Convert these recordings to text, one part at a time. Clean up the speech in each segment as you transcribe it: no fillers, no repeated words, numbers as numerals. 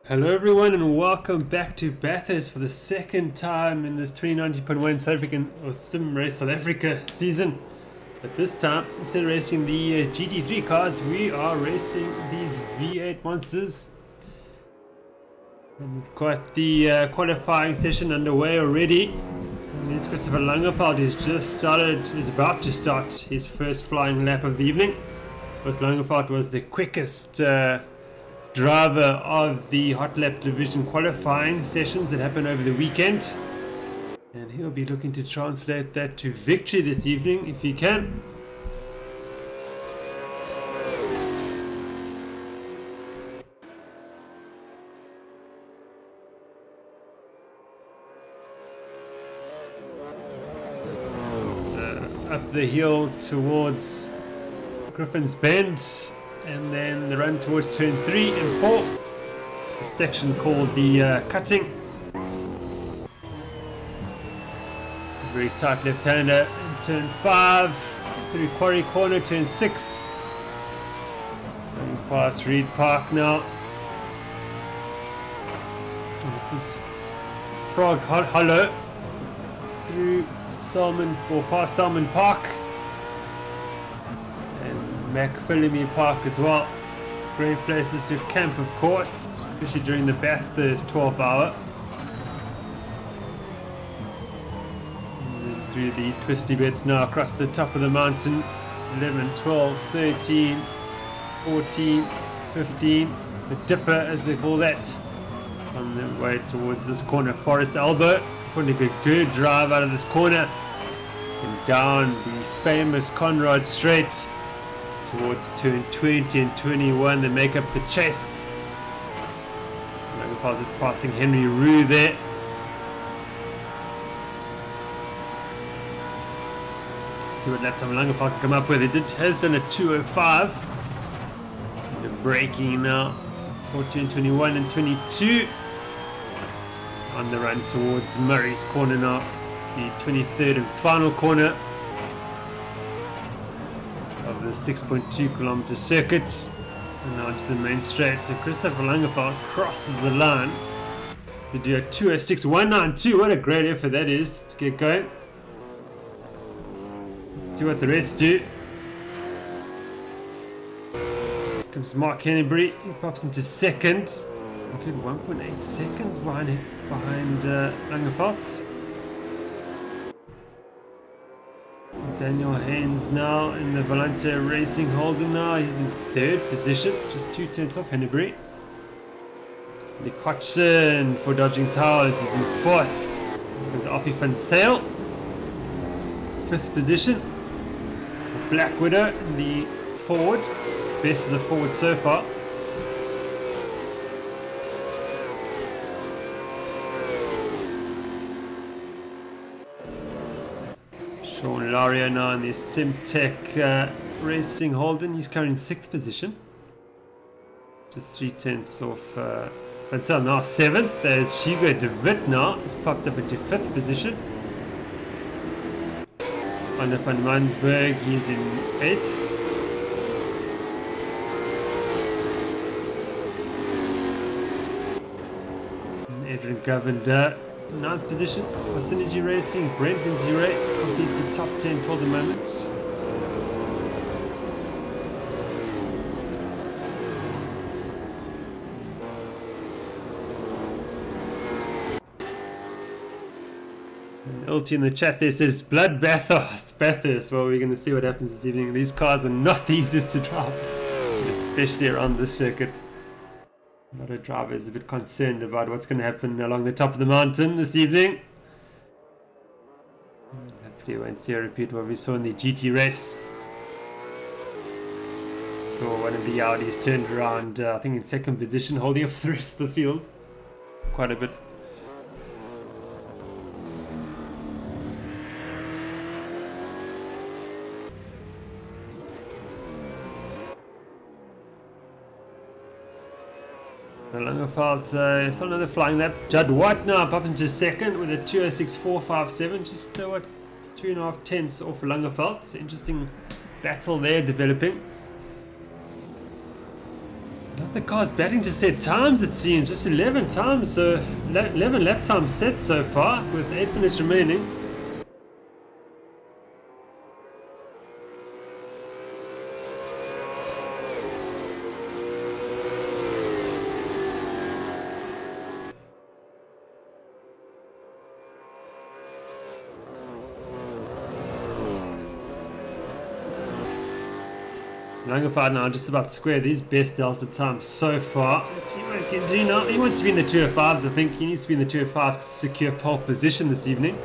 Hello everyone and welcome back to Bathurst for the second time in this 2019.1 South African or Sim Race South Africa season. But this time, instead of racing the GT3 cars, we are racing these V8 monsters. And we've got the qualifying session underway already. And there's Christopher Langerveld who's is about to start his first flying lap of the evening. Because Langerveld was the quickest driver of the Hot Lap Division qualifying sessions that happened over the weekend, and he'll be looking to translate that to victory this evening if he can. So, up the hill towards Griffin's Bend, and then the run towards turn 3 and 4, a section called the cutting. Very tight left-hander in turn 5, through Quarry Corner, turn 6. Going past Reed Park now. And this is Frog Hollow, through Salmon, or past Salmon Park. McPhillamy Park as well. Great places to camp, of course, especially during the Bathurst 12 hour. And then through the twisty bits now across the top of the mountain. 11, 12, 13, 14, 15. The Dipper, as they call that. On the way towards this corner, Forest Elbow. Putting a good drive out of this corner. And down the famous Conrad Straight. Towards turn 20 and 21, they make up the chase. Langerveld is passing Henry Roux there. Let's see what lap time Langerveld can come up with. Has done a 2:05. They're braking now for turn 21 and 22. On the run towards Murray's Corner now, the 23rd and final corner of the 6.2 kilometer circuit, and now into the main straight. So Christopher Langerveld crosses the line to do a 2:06.192. What a great effort that is to get going. Let's see what the rest do. Here comes Mark Hennebury. He pops into second. A good 1.8 seconds behind Langerveld. Daniel Haynes now in the Volante Racing Holden now. He's in third position, just 2 tenths off Hennebury. Nick Hodgson for Dodging Towers, he's in fourth. There's Offie Van Sale, 5th position. Black Widow in the forward, best of the forward so far. Sean Lario now in the Simtech Racing Holden. He's currently in 6th position. Just 3 tenths off Van Zel, now 7th. As Hugo de Wit now has popped up into 5th position. Anna van Mansberg, he's in 8th. And Adrian Govender, 9th position for Synergy Racing. Brent Van Zure completes the top 10 for the moment. And LT in the chat there says, Blood Bathurst. Well, we're going to see what happens this evening. These cars are not the easiest to drive, especially around this circuit. A lot of drivers a bit concerned about what's going to happen along the top of the mountain this evening. Hopefully we won't see a repeat what we saw in the GT race. Saw one of the Audis turned around, I think in 2nd position, holding up the rest of the field. Quite a bit. Langerveld, still another flying lap. Judd White now up into 2nd with a 2:06.457, just 2.5 tenths off Langerveld. So interesting battle there developing. The car's batting to set times, it seems. Just 11 times, so 11 lap times set so far with 8 minutes remaining. Langerfeld now just about square these best delta times so far. Let's see what he can do now. He wants to be in the 205s, I think. He needs to be in the 205s to secure pole position this evening.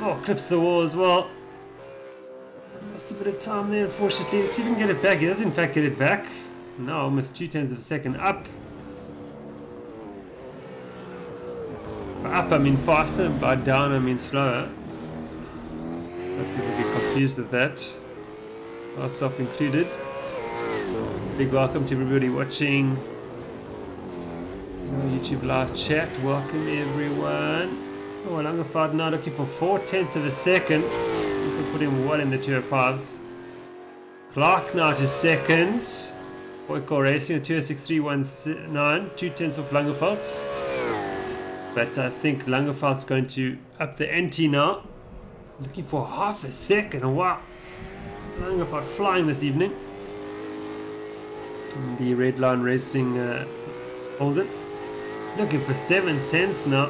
Oh, clips the wall as well. Lost a bit of time there, unfortunately. Let's see if we can get it back. He does in fact get it back. Now almost 0.2 of a second up. By up I mean faster, and by down I mean slower. But people get confused with that. Myself included. Big welcome to everybody watching YouTube live chat. Welcome everyone. Oh, Langerfeld now looking for 0.4 of a second. This will put him well in the 205s. Clark now to second. Boyko Racing at 206.319, 0.2 off Langerfeld. But I think Langerfeld's going to up the ante now. Looking for half a second. Wow. Langerfeld flying this evening. And the Red Line Racing Holden. Looking for 0.7 now.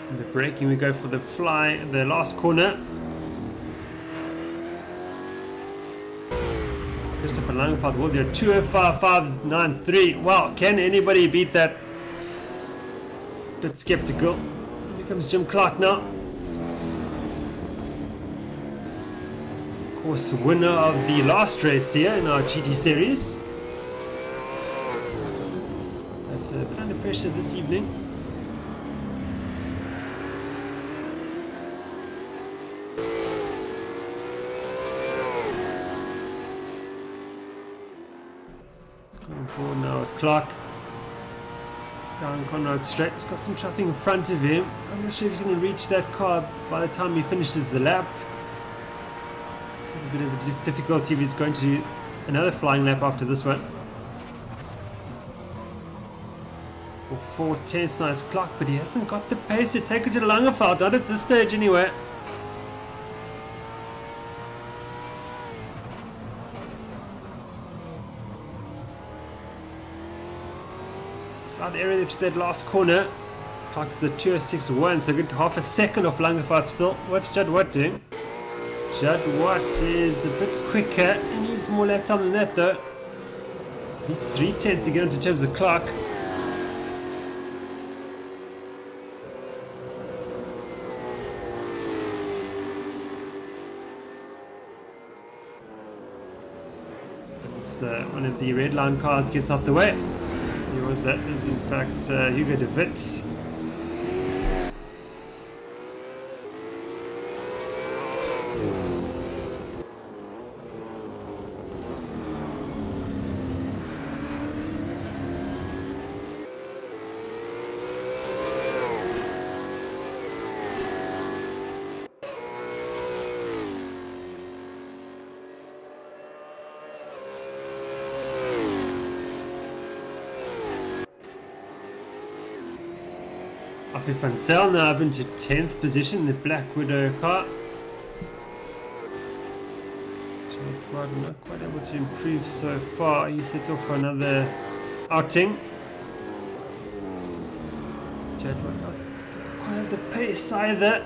And the braking, we go for the fly, the last corner. Christopher Langerfeld will do a 205.593. Wow, can anybody beat that? Bit skeptical. Here comes Jim Clark now. Of course, winner of the last race here in our GT series. But a bit under pressure this evening. Going forward now with Clark. Down Conrad straight. He's got some traffic in front of him. I'm not sure if he's going to reach that car by the time he finishes the lap. A bit of a difficulty if he's going to do another flying lap after this one. For 4.10 nice Clark, but he hasn't got the pace to take it to the Langerfeld, not at this stage anyway. Slight area there through that last corner. Clark is at 206.1, so good half a second off Langerfeld still. What's Judd Watt doing? Judd Watt is a bit quicker. He needs more lap time than that though. Needs 0.3 to get into terms of Clark. So one of the red line cars gets out the way. Who was that? It was in fact Hugo de Wit. Afi van Zel now up into 10th position in the Black Widow car. Not quite able to improve so far. He sets off for another outing. Jadwin doesn't quite have the pace either.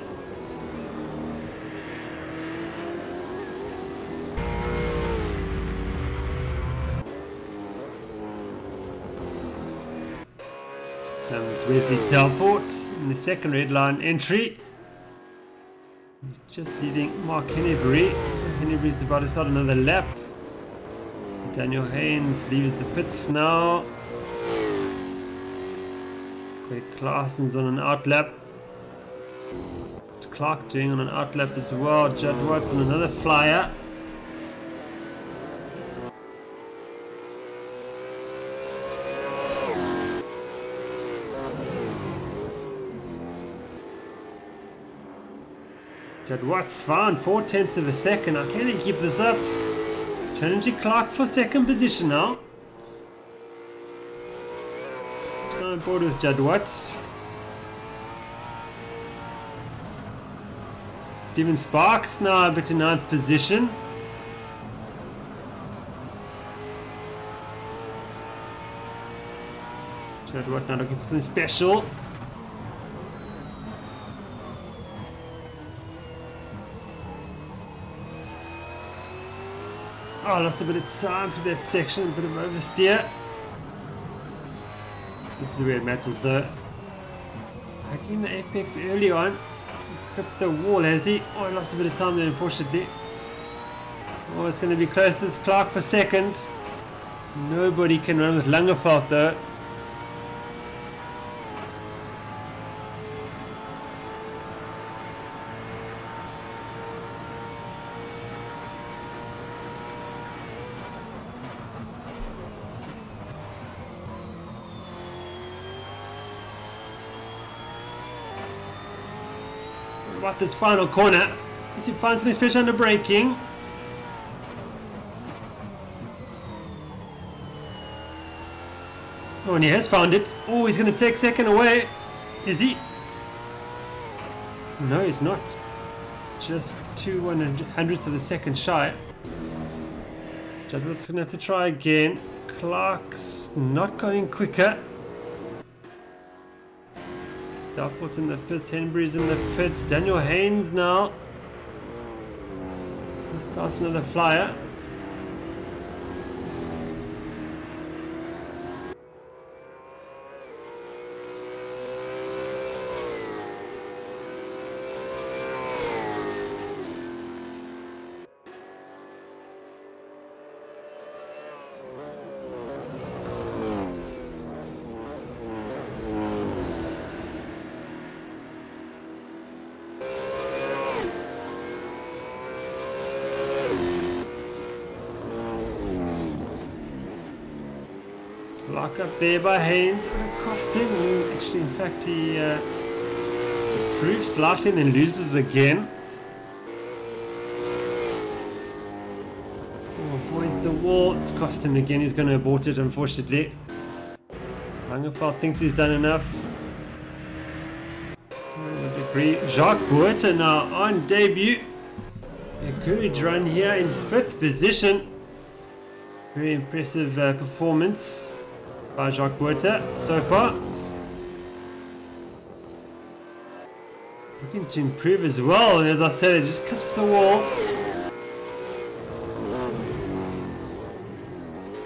Comes Wesley Delport in the second red line entry. Just leading Mark Hennebury. Hennebury's about to start another lap. Daniel Haynes leaves the pits now. Craig Claasen's on an out lap. Clark doing on an out lap as well. Judd Watts on another flyer. Judd Watts found 4/10 of a second. Now can he keep this up? Challenging Clark for second position now. On board with Judd Watts. Stephen Sparks now up to 9th position. Judd Watts now looking for something special. Oh, I lost a bit of time for that section, a bit of oversteer. This is where it matters though. Hacking the apex early on. Clipped the wall, has he? Oh, he lost a bit of time there, unfortunately. Oh, it's going to be close with Clark for second. Nobody can run with Langerfeld though. About this final corner, does he find something special under braking? Oh, and he has found it. Oh, he's going to take second away. Is he? No, he's not. Just 2/100ths of a second shy. Jadwal's going to have to try again. Clark's not going quicker. Darkport's in the pits, Henbury's in the pits, Daniel Haynes now. He starts another flyer. Lock up there by Haynes. It cost him. Actually, in fact, he improves slightly and then loses again. Oh, avoids the wall. It's cost him again. He's going to abort it, unfortunately. Langerfeld thinks he's done enough. I would agree. Jacques Buerta now on debut. A good run here in 5th position. Very impressive performance by Jacques Buerta so far. Looking to improve as well, and as I said, it just clips the wall.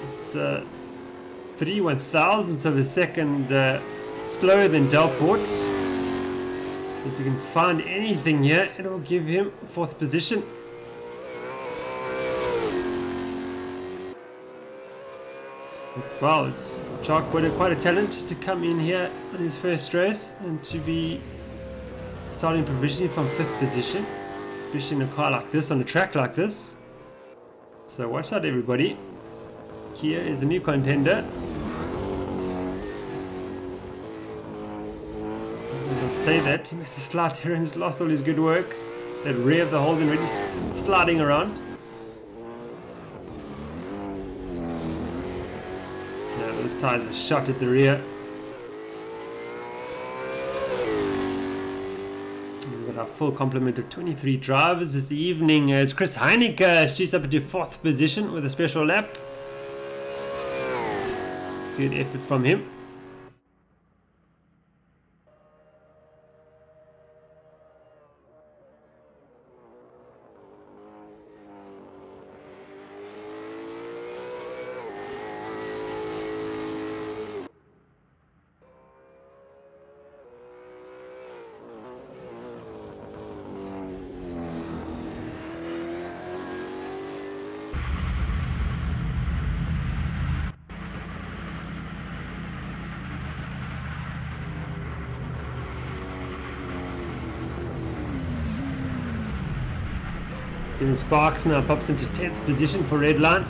Just 3/1000ths of a second slower than Delport. So if we can find anything here, it will give him 4th position. Well, it's Jacques Buerta, quite a talent just to come in here on his first race and to be starting provisionally from 5th position, especially in a car like this, on a track like this. So watch out everybody. Kia is a new contender. As I say that, he makes a slight error and he's lost all his good work. That rear of the Holden really sliding around. Those tires are shot at the rear. We've got our full complement of 23 drivers this evening as Chris Heineke shoots up into 4th position with a special lap. Good effort from him. Stephen Sparks now pops into 10th position for Redline.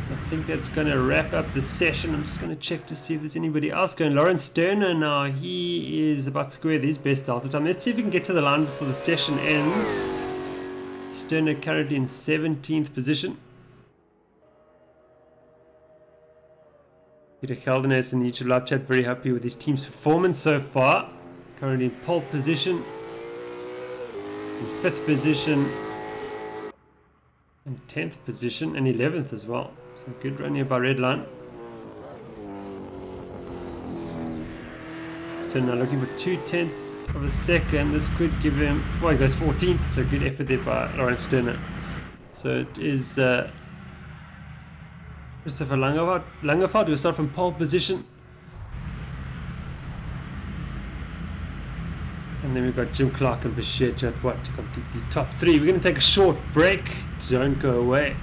I think that's going to wrap up the session. I'm just going to check to see if there's anybody else going. Lawrence Sterner now, he is about to square his best delta time. Let's see if we can get to the line before the session ends. Sterner currently in 17th position. Peter Keldenes in the YouTube live chat, very happy with his team's performance so far. Currently in pole position, in 5th position, in 10th position, and 11th as well. So good run here by Redline. So now looking for 0.2 of a second. This could give him, well, he goes 14th, so good effort there by Lawrence Sterner. So it is Christopher Langerfeld will start from pole position. And then we've got Jim Clark and Bashir Jadwat to complete the top 3. We're going to take a short break. Don't go away.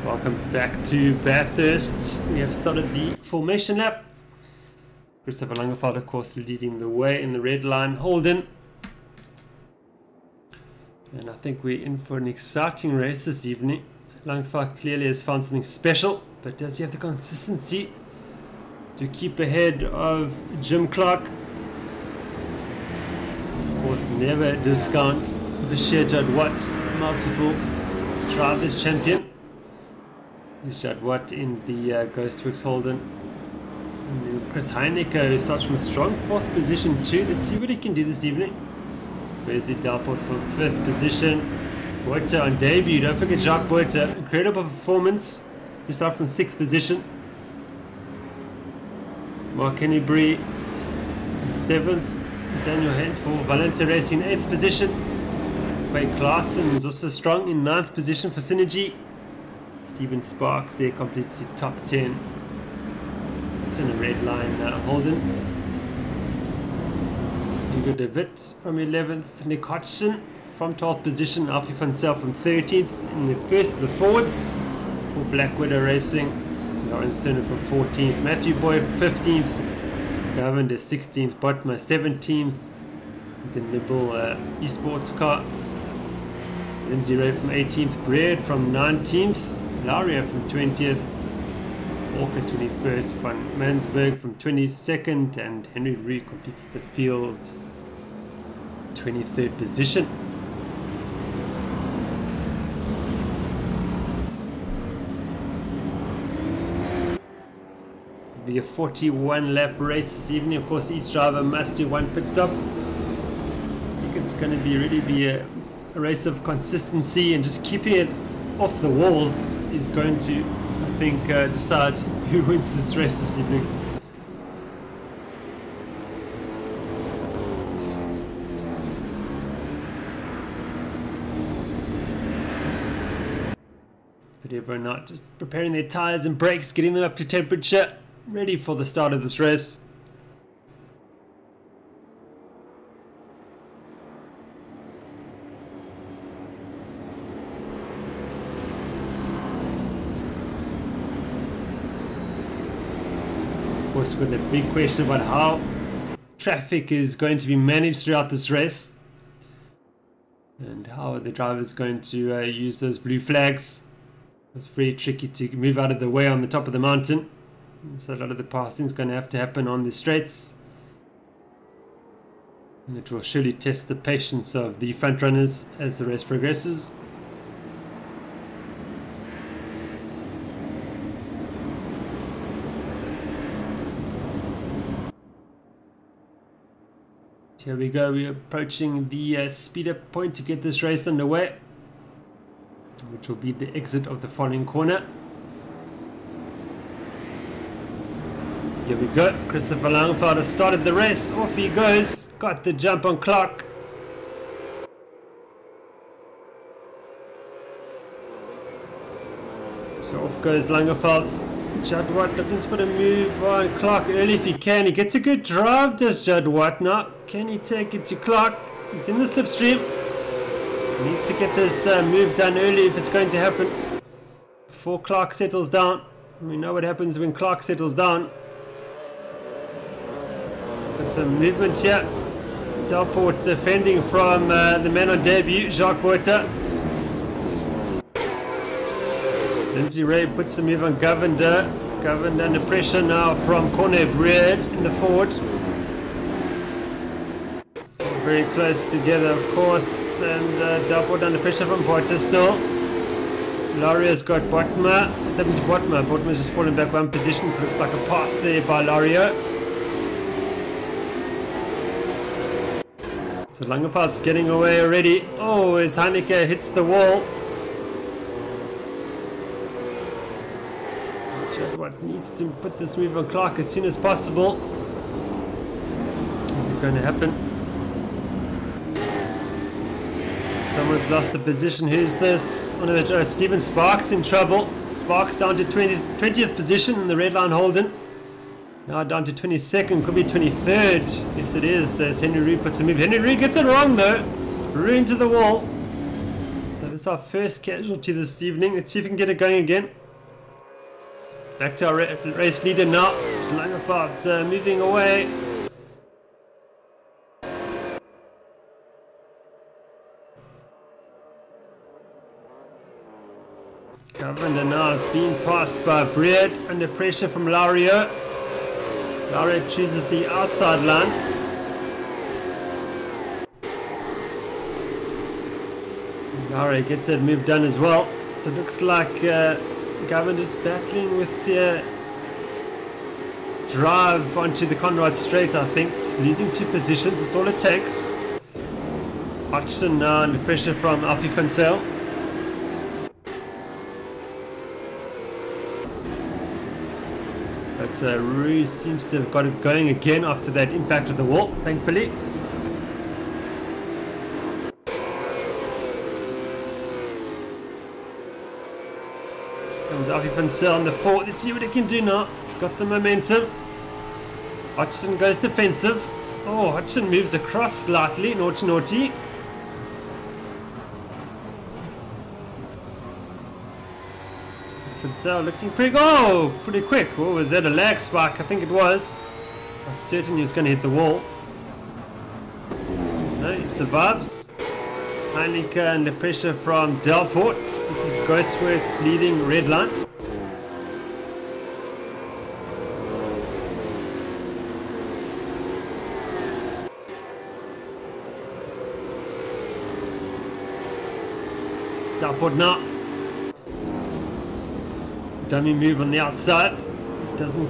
Welcome back to Bathurst. We have started the formation lap. Christopher Langerfeld, of course, leading the way in the red line. Holden. And I think we're in for an exciting race this evening. Langerfeld clearly has found something special, but does he have the consistency to keep ahead of Jim Clark? Of course, never discount Bashir Jadwat, multiple drivers champion. Jadwat in the Ghostworks Holden. And then Chris Heineke, who starts from a strong 4th position too. Let's see what he can do this evening. Where's the Dalport from 5th position? Boita on debut. Don't forget Jacques Boita. Incredible performance. To start from 6th position. Mark Kennebry 7th. Daniel Haynes for Valente Racing 8th position. Quay Clarkson is also strong in 9th position for Synergy. Stephen Sparks there completes the top 10. It's in a red line Holden. Hugo de Witt from 11th. Nick Hodgson from 12th position. Alfie van Zyl from 13th. In the first of the forwards for Black Widow Racing. Lawrence Sterner from 14th. Matthew Boyd 15th. Gavin de 16th. Botma 17th. The Nibble esports car. Lindsay Ray from 18th. Bread from 19th. Laria from 20th, Walker 21st, Van Mansberg from 22nd, and Henry Reed completes the field 23rd position. It'll be a 41 lap race this evening. Of course, each driver must do one pit stop. I think it's going to really be a race of consistency, and just keeping it off the walls is going to, I think, decide who wins this race this evening. But everyone out just preparing their tires and brakes, getting them up to temperature, ready for the start of this race. Of course, with a big question about how traffic is going to be managed throughout this race. And how are the drivers going to use those blue flags? It's very tricky to move out of the way on the top of the mountain. So a lot of the passing is going to have to happen on the straights. And it will surely test the patience of the front runners as the race progresses. Here we go, we're approaching the speed up point to get this race underway, which will be the exit of the following corner. Here we go, Christopher Langeveld has started the race, off he goes, got the jump on Clark. So off goes Langeveld. Judd Watt looking to put a move on Clark early if he can. He gets a good drive, does Judd Watt now. Can he take it to Clark? He's in the slipstream. He needs to get this move done early if it's going to happen, before Clark settles down. We know what happens when Clark settles down. Got some movement here. Delport defending from the man on debut, Jacques Botha. Lindsay Ray puts the move on Govender. Govender under pressure now from Corne Breed in the Ford. So very close together, of course, and Delport under pressure from Botha still. Laria's got Botma. What's happened to Botma? Botma's just fallen back one position, so it looks like a pass there by Lario. So Langeveld's getting away already. Oh, as Heineke hits the wall. What needs to put this move on Clark as soon as possible. Is it going to happen? Someone's lost the position. Who's this? Oh no, Stephen Sparks in trouble. Sparks down to 20th position in the red line Holden. Now down to 22nd, could be 23rd. Yes it is, as Henry Rue puts a move. Henry Rue gets it wrong though. Rue into the wall. So this is our first casualty this evening. Let's see if we can get it going again. Back to our race leader now. It's Langeveld moving away. Govender now is being passed by Breed under pressure from Lario. Lario chooses the outside line. Lario gets that move done as well. So it looks like Governor's battling with the drive onto the Conrad Straight, I think. Just losing 2 positions, that's all it takes. Hodgson now under pressure from Alfie van Zyl. But Rue seems to have got it going again after that impact with the wall, thankfully. Comes Alfie van Zyl on the 4. Let's see what he can do now. It's got the momentum. Hodgson goes defensive. Oh, Hodgson moves across slightly. Naughty, naughty. Van Zyl looking pretty. Oh, pretty quick. Oh, was that a lag spike? I think it was. I was certain he was going to hit the wall. No, he survives. Heineke under pressure from Delport. This is Ghostworks leading red line. Delport now. Dummy move on the outside. Doesn't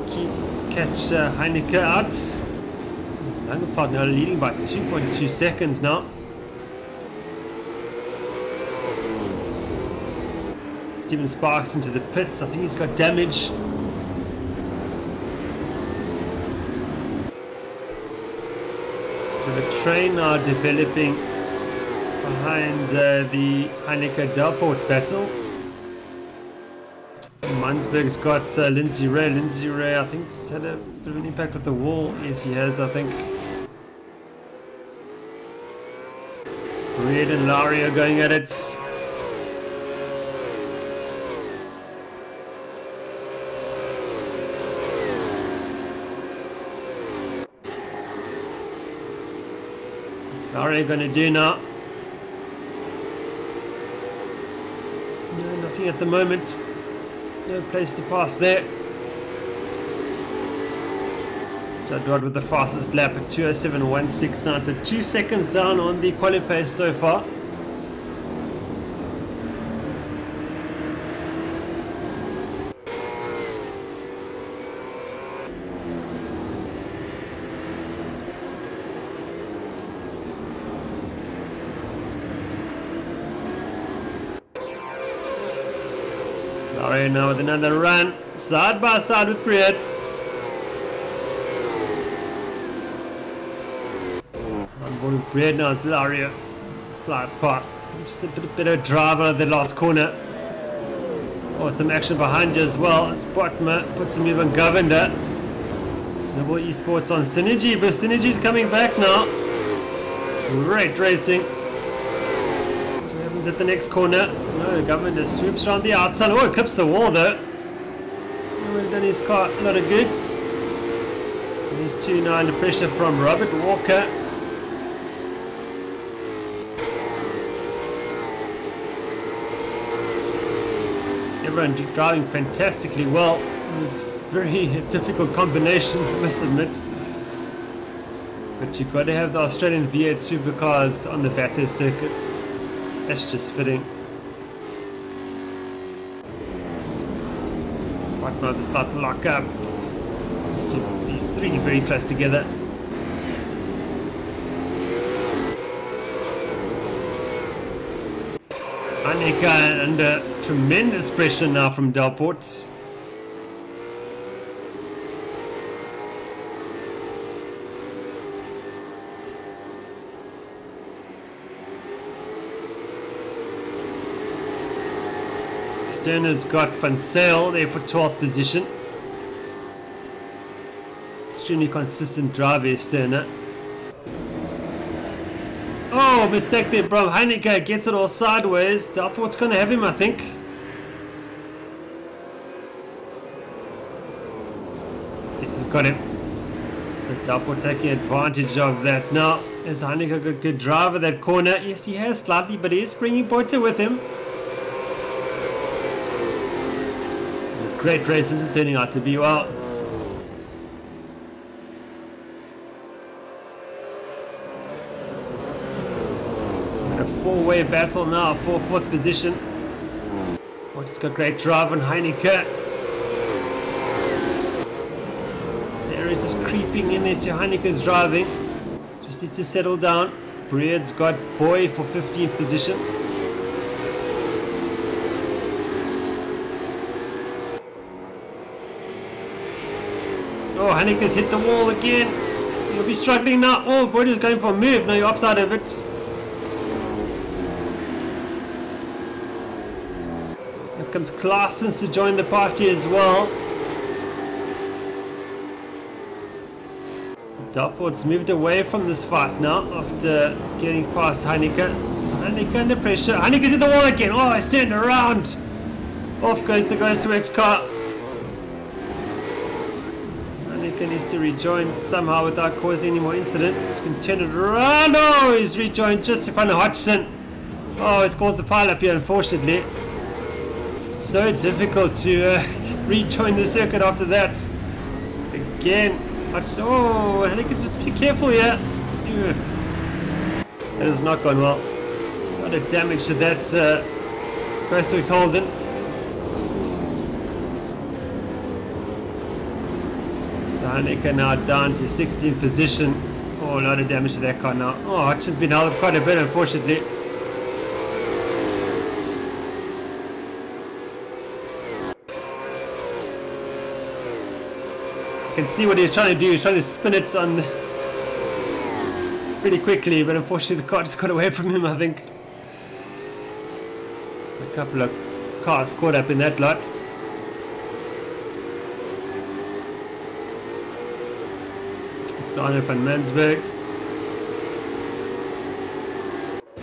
catch Heineke out. Langeveld now leading by 2.2 seconds now. Stephen Sparks into the pits. I think he's got damage. The train now developing behind the Heineke Delport battle. Mansberg's got Lindsay Ray. Lindsay Ray, I think, has had a bit of an impact with the wall. Yes, he has, I think. Red and Lowry are going at it. What's Lowry going to do now? pushing at the moment. No place to pass there. Jadwad with the fastest lap at 2:07.16 now. So 2 seconds down on the quali pace so far. Larry now with another run, side by side with Breed. On board with Breed now as Larry flies past. Just a bit of drive out of the last corner. Oh, some action behind you as well. Spotma puts him even governor. Noble Esports on Synergy, but Synergy's coming back now. Great racing. So what happens at the next corner? No, Governor swoops around the outside. Oh, clips the wall though. Would have done his car a lot of good. He's 2 now under pressure from Robert Walker. Everyone driving fantastically well. It was a very difficult combination, I must admit. But you've got to have the Australian V8 supercars on the Bathurst circuits. That's just fitting. Right now, they start to lock up. These three very close together. Annika under tremendous pressure now from Delport. Sterner's got Van Sale there for 12th position. Extremely consistent driver, Sterner. Oh, mistake there, bro. Heineke gets it all sideways. Delport's going to have him, I think. Yes, he's got him. So Delport taking advantage of that. Now, is Heineke a good driver that corner? Yes, he has slightly, but he is bringing Porter with him. Great race, this is turning out to be well. A four-way battle now for 4th position. Porter's got great drive on Heineke. There is just creeping in into Heineke's driving. Just needs to settle down. Breed's got Boy for 15th position. Oh, Heineke's hit the wall again. He'll be struggling now. Oh, Boy's going for a move. Now you're upside of it. Here comes Claessens to join the party as well. Delport's moved away from this fight now after getting past Heineke. So Heineke under pressure. Heineke's hit the wall again. Oh, he's turned around. Off goes the Ghost to X car. Heineke needs to rejoin somehow without causing any more incident. He can turn it around. Oh, he's rejoined just in front of Hodgson. Oh, it's caused the pile up here, unfortunately. It's so difficult to rejoin the circuit after that. Again. Oh, Heineke, just be careful here. That has not gone well. A lot of damage to that Grossworks Holden. So Heineke now down to 16th position. Oh, a lot of damage to that car now. Oh, Hodgson's been held up quite a bit, unfortunately. You can see what he's trying to do. He's trying to spin it on pretty quickly, but unfortunately the car just got away from him, I think. There's a couple of cars caught up in that lot. Simon van Mansberg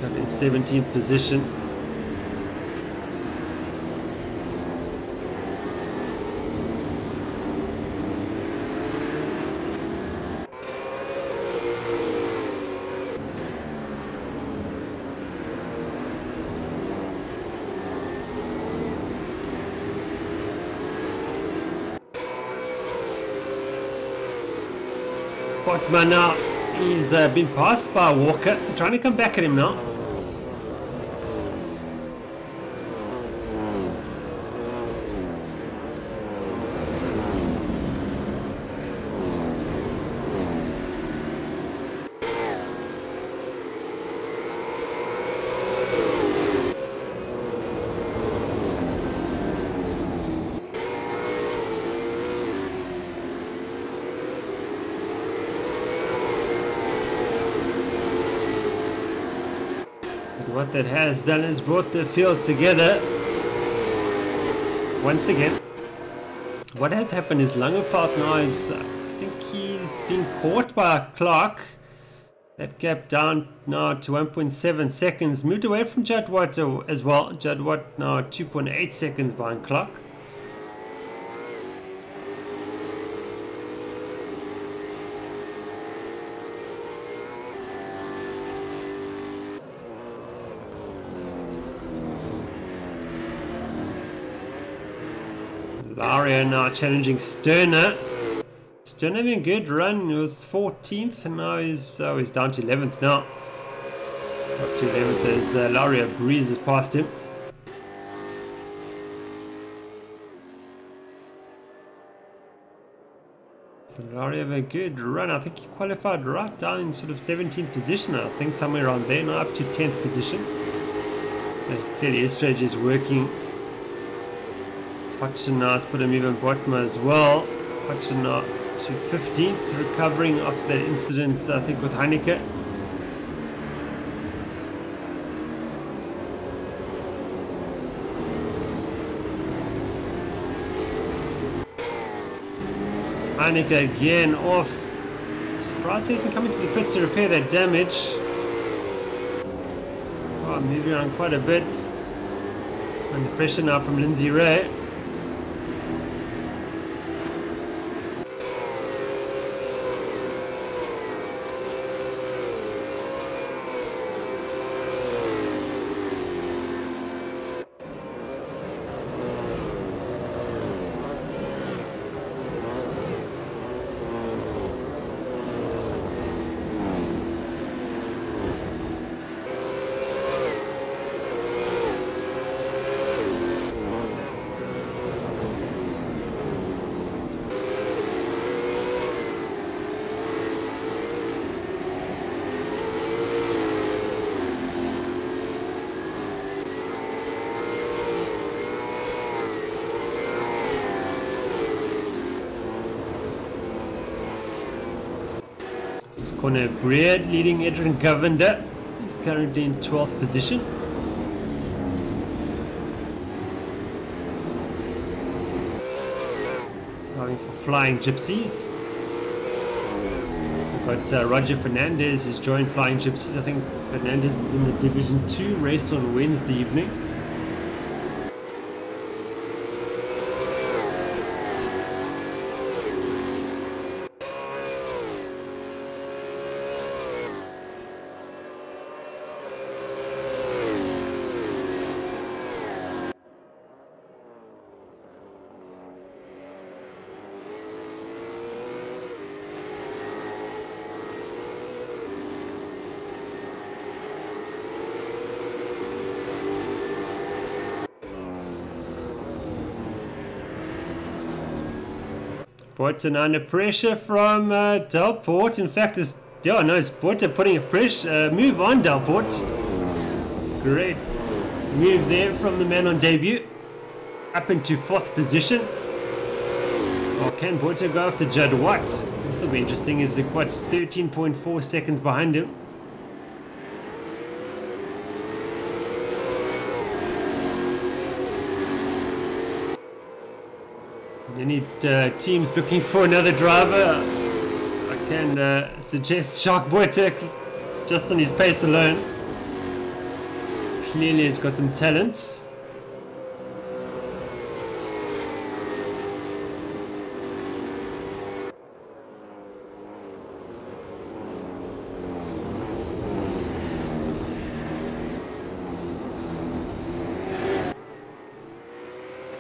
got in 17th position. Botman now, he's been passed by Walker. They're trying to come back at him now. What that has done is brought the field together once again. What has happened is Langenfeld now is, I think he's been caught by Clark. That gap down now to 1.7 seconds. Moved away from Judd Watt as well. Judd Watt now 2.8 seconds behind Clark. Laria now challenging Sterner. Sterner having a good run. He was 14th and now he's down to 11th now. Up to 11th as Laria breezes past him. So Laria have a good run. I think he qualified right down in sort of 17th position. I think somewhere around there. Now up to 10th position. So clearly his strategy is working. Hodgson now has put him even bottom as well. Hodgson now to 15th, recovering after that incident, I think, with Heineke. Heineke again off. Surprised he hasn't come into the pits to repair that damage. Oh, moving around quite a bit. Under pressure now from Lindsay Ray. This is Conor Breed leading Adrian Govender. He's currently in 12th position. Going for Flying Gypsies. We've got Roger Fernandez who's joined Flying Gypsies. I think Fernandez is in the Division 2 race on Wednesday evening. Boyton under pressure from Delport. In fact, it's Boyton putting a pressure move on Delport. Great move there from the man on debut. Up into 4th position. Or can Boyton go after Judd Watt? This will be interesting. Is the Watt's 13.4 seconds behind him. Any teams looking for another driver? I can suggest Shark Boytek just on his pace alone. Clearly he's got some talent.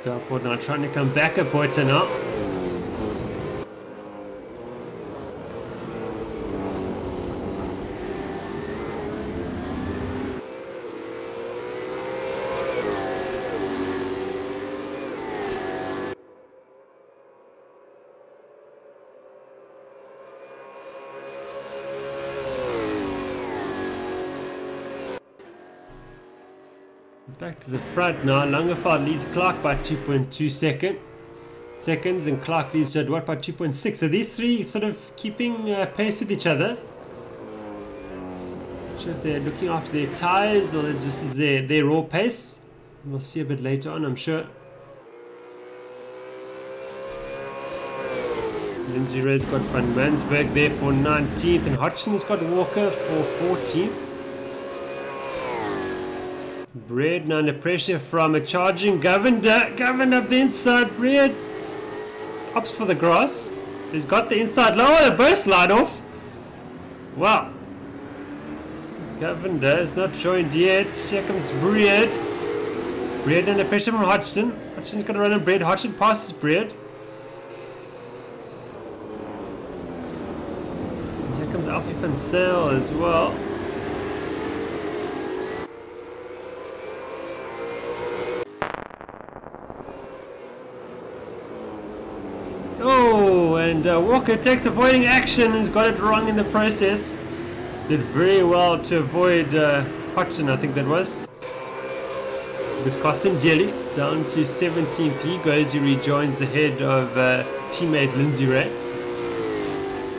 Delport now trying to come back at Boyton now. Back to the front now. Langerfeld leads Clark by 2.2 seconds, and Clark leads Jadwat by 2.6. So these three sort of keeping pace with each other. Not sure if they're looking after their tyres or just is their raw pace. We'll see a bit later on, I'm sure. Lindsay Ray's got Van Mansberg there for 19th, and Hodgson's got Walker for 14th. Bread now under pressure from a charging Govender. Govender up the inside. Bread opts for the grass. He's got the inside lower. The burst light off. Wow. Govender is not joined yet. Here comes Bread. Bread under pressure from Hodgson. Hodgson's got to run on Bread. Hodgson passes Bread. Here comes Alfie van Zyl as well. Oh, and Walker takes avoiding action, has got it wrong in the process. Did very well to avoid Hodgson, I think that was. This cost him dearly, down to 17th. He goes, he rejoins the head of teammate Lindsay Ray.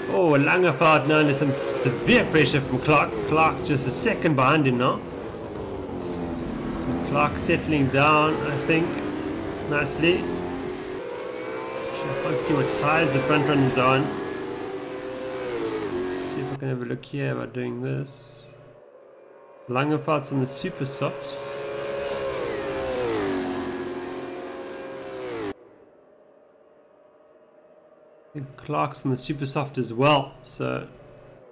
Oh, Langerfeld now under some severe pressure from Clark. Clark just a second behind him now. So Clark settling down, I think, nicely. I can't see what tyres the front runners are on. Let's see if I can have a look here about doing this. Langerfeld's on the super softs. I think Clark's on the super soft as well. So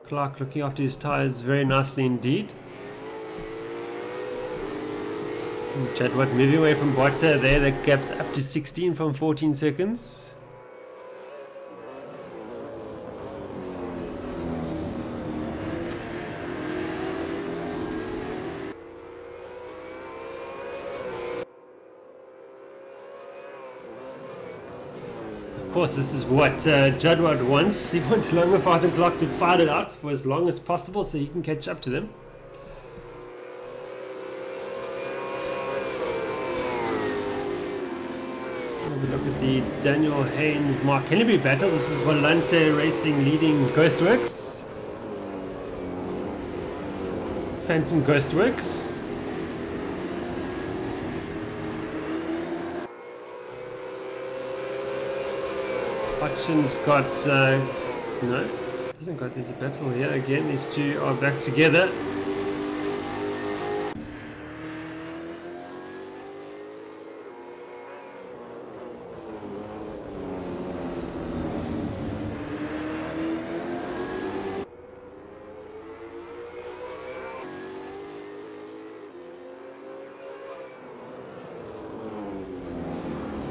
Clark looking after his tyres very nicely indeed. Jadwat moving away from Botta there. The gap's up to 16 from 14 seconds. Of course, this is what Jadwat wants. He wants Langerfeld and Clark to fight it out for as long as possible so he can catch up to them. Have a look at the Daniel Haynes Mark Henneberry battle. This is Volante Racing leading Ghostworks. Phantom Ghostworks. Hodgson's got, no, hasn't got, there's a battle here again. These two are back together.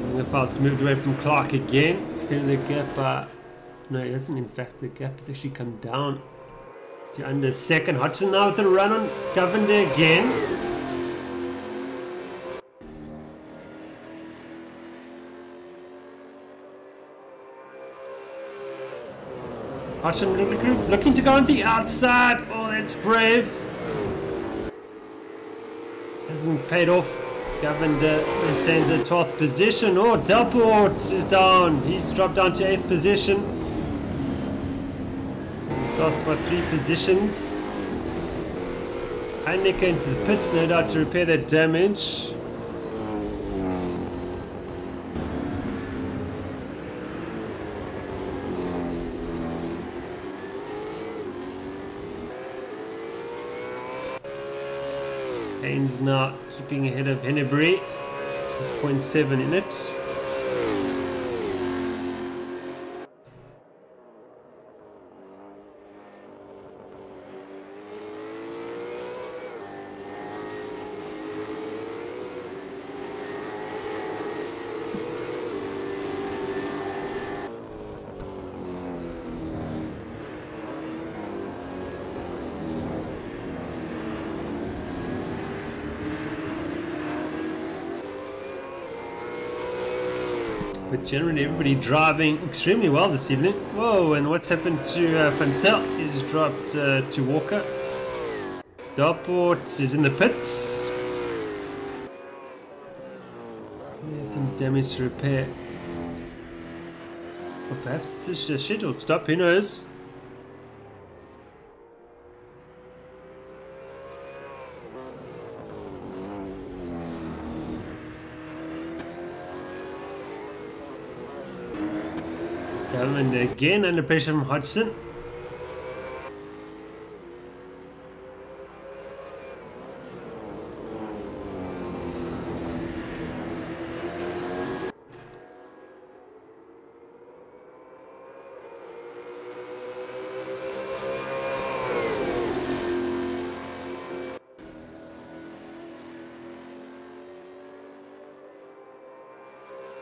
Langerfeld's moved away from Clark again, extending the gap. No, it hasn't. In fact, the gap has actually come down to under a second. Hodgson now with the run on Govender again. Hodgson looking to go on the outside. Oh, that's brave. Hasn't paid off. Govender maintains a 12th position. Oh, Delport is down. He's dropped down to 8th position. So he's lost by 3 positions. Heineke into the pits, no doubt, to repair that damage. Haynes now keeping ahead of Henneberry. There's 0.7 in it. But generally everybody driving extremely well this evening. Whoa, and what's happened to Van Zyl? He's dropped to Walker. Delport is in the pits. Some damage to repair. Or perhaps it's a scheduled stop, who knows? Calvin again under pressure from Hodgson.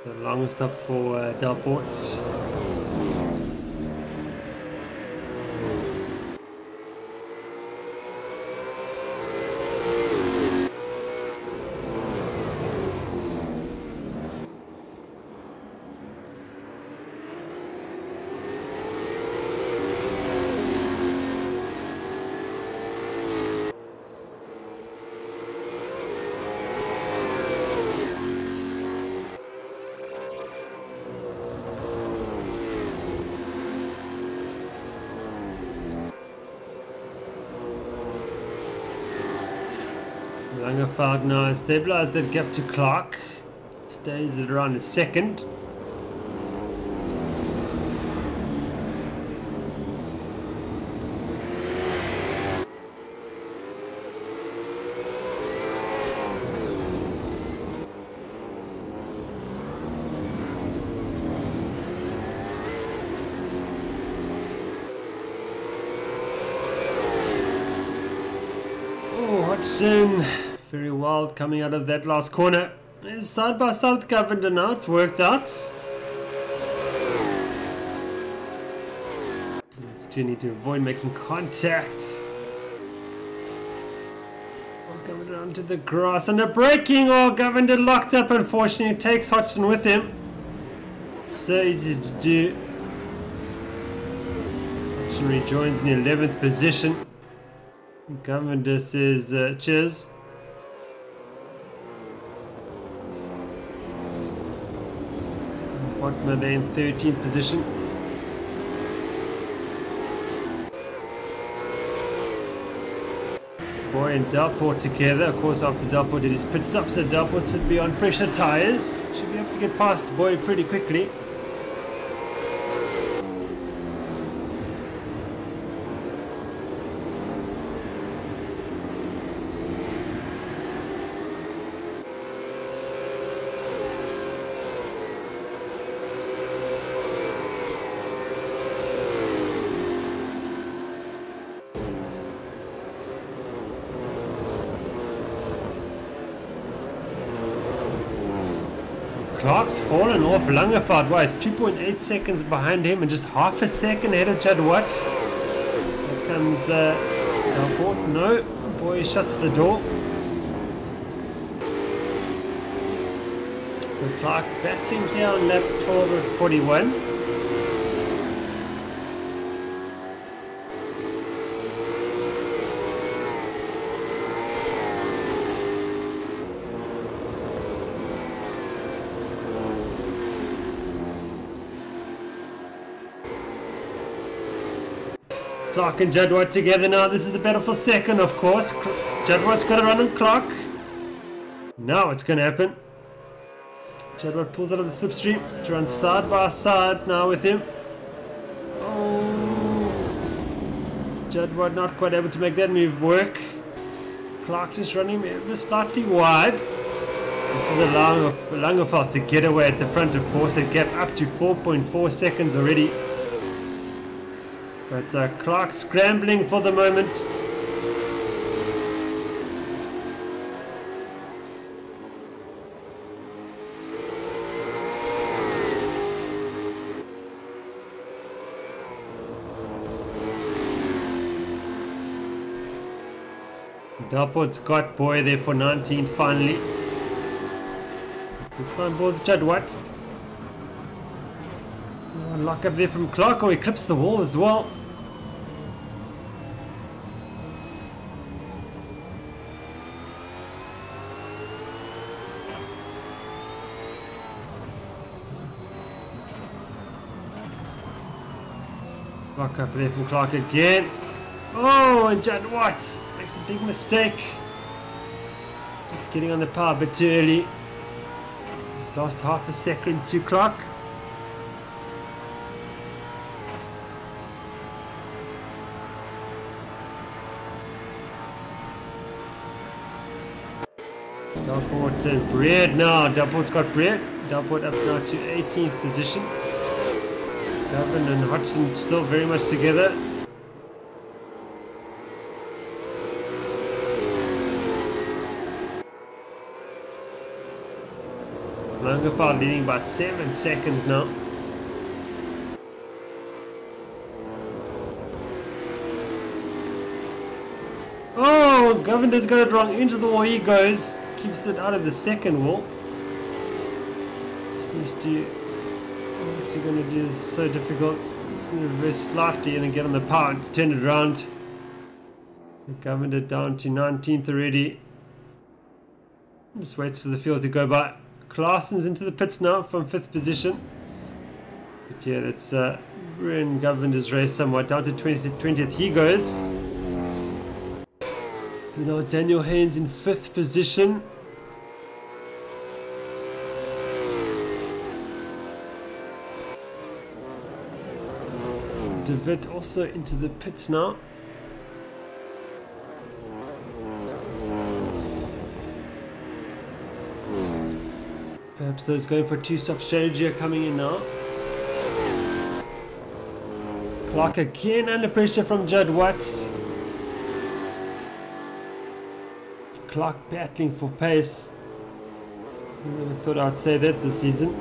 The longest stop for Delport. Langerfeld now stabilized that gap to Clark. Stays at around a second. Oh, Hodgson. Very wild coming out of that last corner. It's side by side with Governor now, it's worked out. It's two need to avoid making contact. Oh, Governor onto the grass and a braking. Oh, Governor locked up, unfortunately. Takes Hodgson with him. So easy to do. Hodgson rejoins in the 11th position. Governor says cheers. Botman in 13th position. Boy and Delport together. Of course, after Delport did his pit stop, so Delport should be on fresher tyres. Should be able to get past Boy pretty quickly. Clark's fallen off. Langerfeld was 2.8 seconds behind him and just half a second ahead of Judd Watt. Here comes Delport. No, Boy shuts the door. So Clark battling here on lap 12 of 41. Clark and Judd Watt together now. This is the battle for second, of course. Judd Watt's got to run on Clark. Now it's going to happen. Judd Watt pulls out of the slipstream to run side by side now with him. Oh, Judd Watt not quite able to make that move work. Clark's just running ever slightly wide. This is allowing Langerfeld to get away at the front, of course. A gap up to 4.4 seconds already. But Clark scrambling for the moment. Delport's got Boy there for 19 finally. Let's find ball with Judd Watt. Lock up there from Clark. Oh, he clips the wall as well. Lock up there from Clark again. Oh, and Judd Watts makes a big mistake. Just getting on the power a bit too early. He's lost half a second to Clark. Dalport and Bread now. Dalport's got Bread. Dalport up now to 18th position. Gavin and Hodgson still very much together. Langefeld leading by 7 seconds now. Oh, Govinder's got it wrong. Into the wall he goes. Keeps it out of the second wall. Just needs to... What's he going to do is so difficult. He's going to reverse slightly and then get on the power to turn it around. Govinder down to 19th already. Just waits for the field to go by. Claasen's into the pits now from 5th position. But yeah, that's ruined Govinder's race somewhat. Down to 20th he goes. So now Daniel Haynes in 5th position. DeWitt also into the pits now. Perhaps those going for two-stop strategy are coming in now. Clark again under pressure from Judd Watts. Clark battling for pace. Never thought I'd say that this season.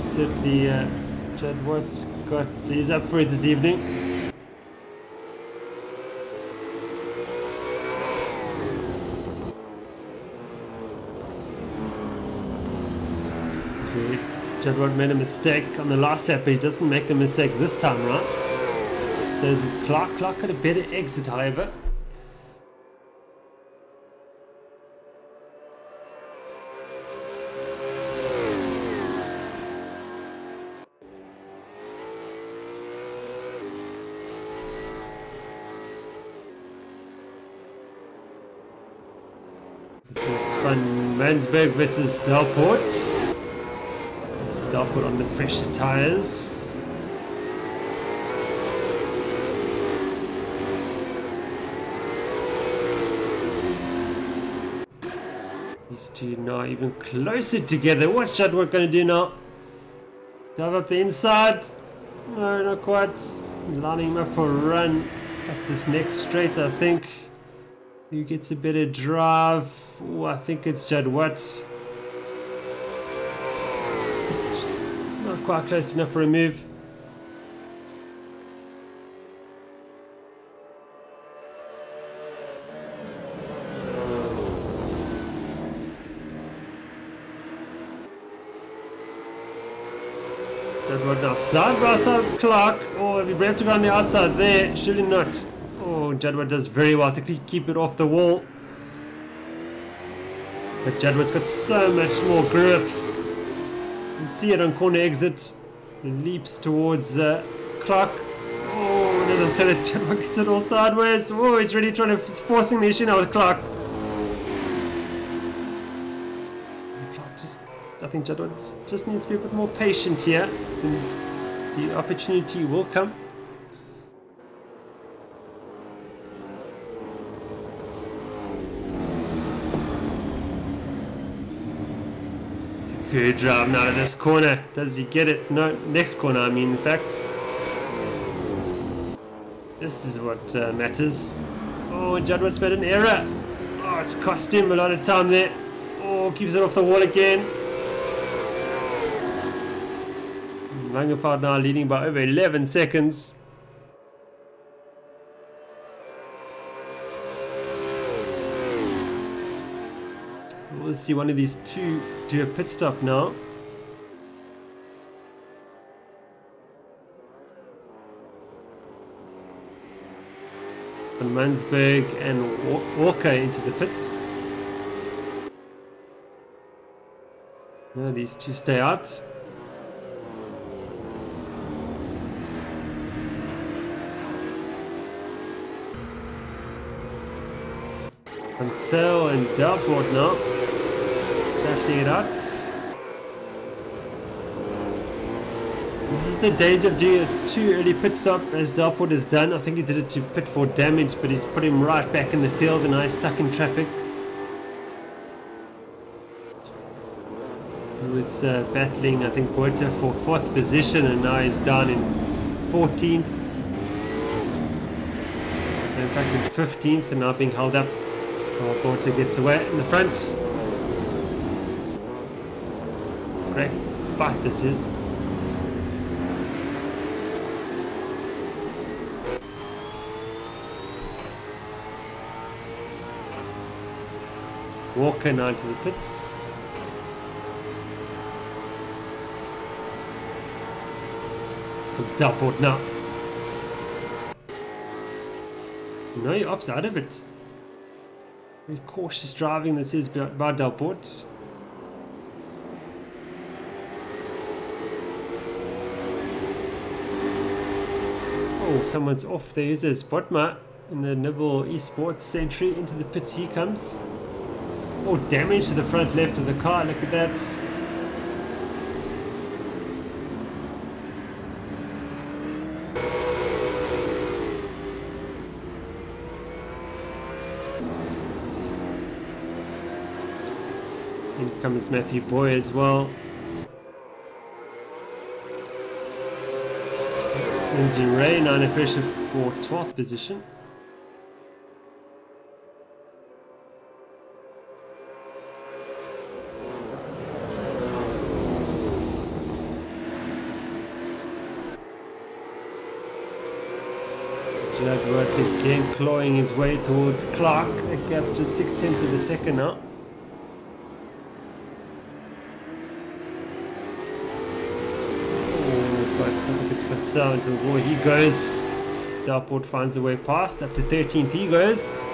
But certainly Judd Watts he's up for it this evening. Judd Watts made a mistake on the last lap, but he doesn't make the mistake this time, right? Stays with Clark. Clark got a better exit, however. This is Van Mansberg versus Dalport. Dalport on the fresher tyres. These two now even closer together. What's Judd Watts going to do now? Dive up the inside. No, not quite. Lining him up for a run up this next straight, I think. Who gets a better drive? Oh, I think it's Judd Watts. Not quite close enough for a move. Judd Watts now side by side with Clark. Oh, it'd be brave to go on the outside there. Surely not. Oh, Judd Watts does very well to keep it off the wall. But Judd Watts got so much more grip. You can see it on corner exit. He leaps towards Clark. Oh, it doesn't say that Judd Watts gets it all sideways. Oh, he's really he's forcing the issue now with Clark. I think Judd Watts just needs to be a bit more patient here. The opportunity will come. Good drive now to this corner. Does he get it? No, next corner, I mean, in fact. This is what matters. Oh, Judd Watts made an error. Oh, it's cost him a lot of time there. Oh, keeps it off the wall again. Langefeld now leading by over 11 seconds. We'll see one of these two do a pit stop now. Van Mansberg and Walker into the pits. No, these two stay out. Ansel and Delport now. Battling it out. This is the danger of doing a too early pit stop as Delport has done. I think he did it to pit for damage, but he's put him right back in the field and now he's stuck in traffic. He was battling, I think, Borta for 4th position and now he's down in 14th. In fact, in 15th and now being held up. Borta gets away in the front. Great fight this is. Walker now into the pits. Comes Delport now. No, he opts out of it. Very cautious driving this is by Delport. Oh, someone's off. There is a Spotma in the Nibble Esports Sentry. Into the pits he comes. Oh, damage to the front left of the car. Look at that. In comes Matthew Boy as well. Lindsay Ray now under pressure for 12th position. Jaguar again clawing his way towards Clark, a gap to 0.6 of a second now. Oh, but I think it's Fatsal into the wall. He goes. Delport finds a way past. Up to 13th he goes.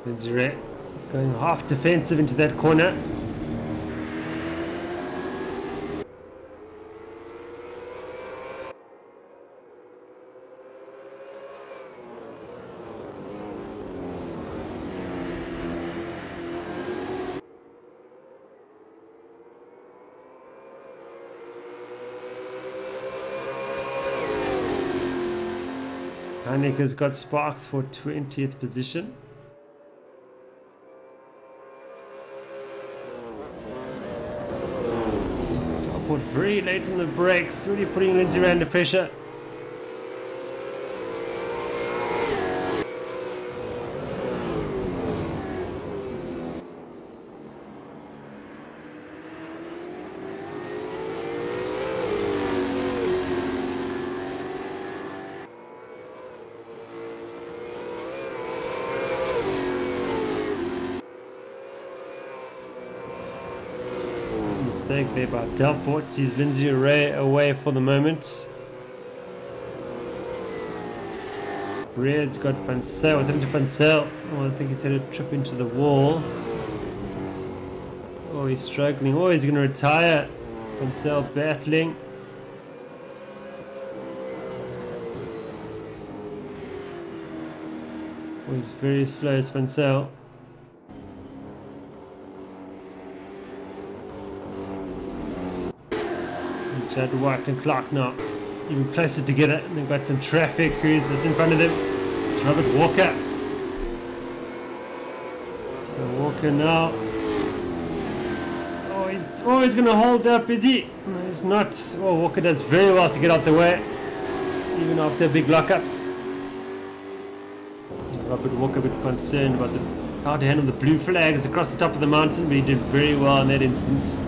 Lindsay going half defensive into that corner. Hanneke's got Sparks for 20th position. Very late on the brakes, really putting Lindsay Ray under pressure. Mistake there by Delport, sees Lindsay Ray away for the moment. Red's got Fansel, what's happened to Fansel? Oh, I think he's had a trip into the wall. Oh, he's struggling. Oh, he's going to retire. Fansel battling. Oh, he's very slow as Fansel. Judd White and Clark now even closer together, and they've got some traffic. Who's this in front of them? It's Robert Walker. So Walker now. Oh, he's going to hold up, is he? No, he's not. Oh, Walker does very well to get out the way, even after a big lockup. Robert Walker a bit concerned about how to handle the blue flags across the top of the mountain, but he did very well in that instance.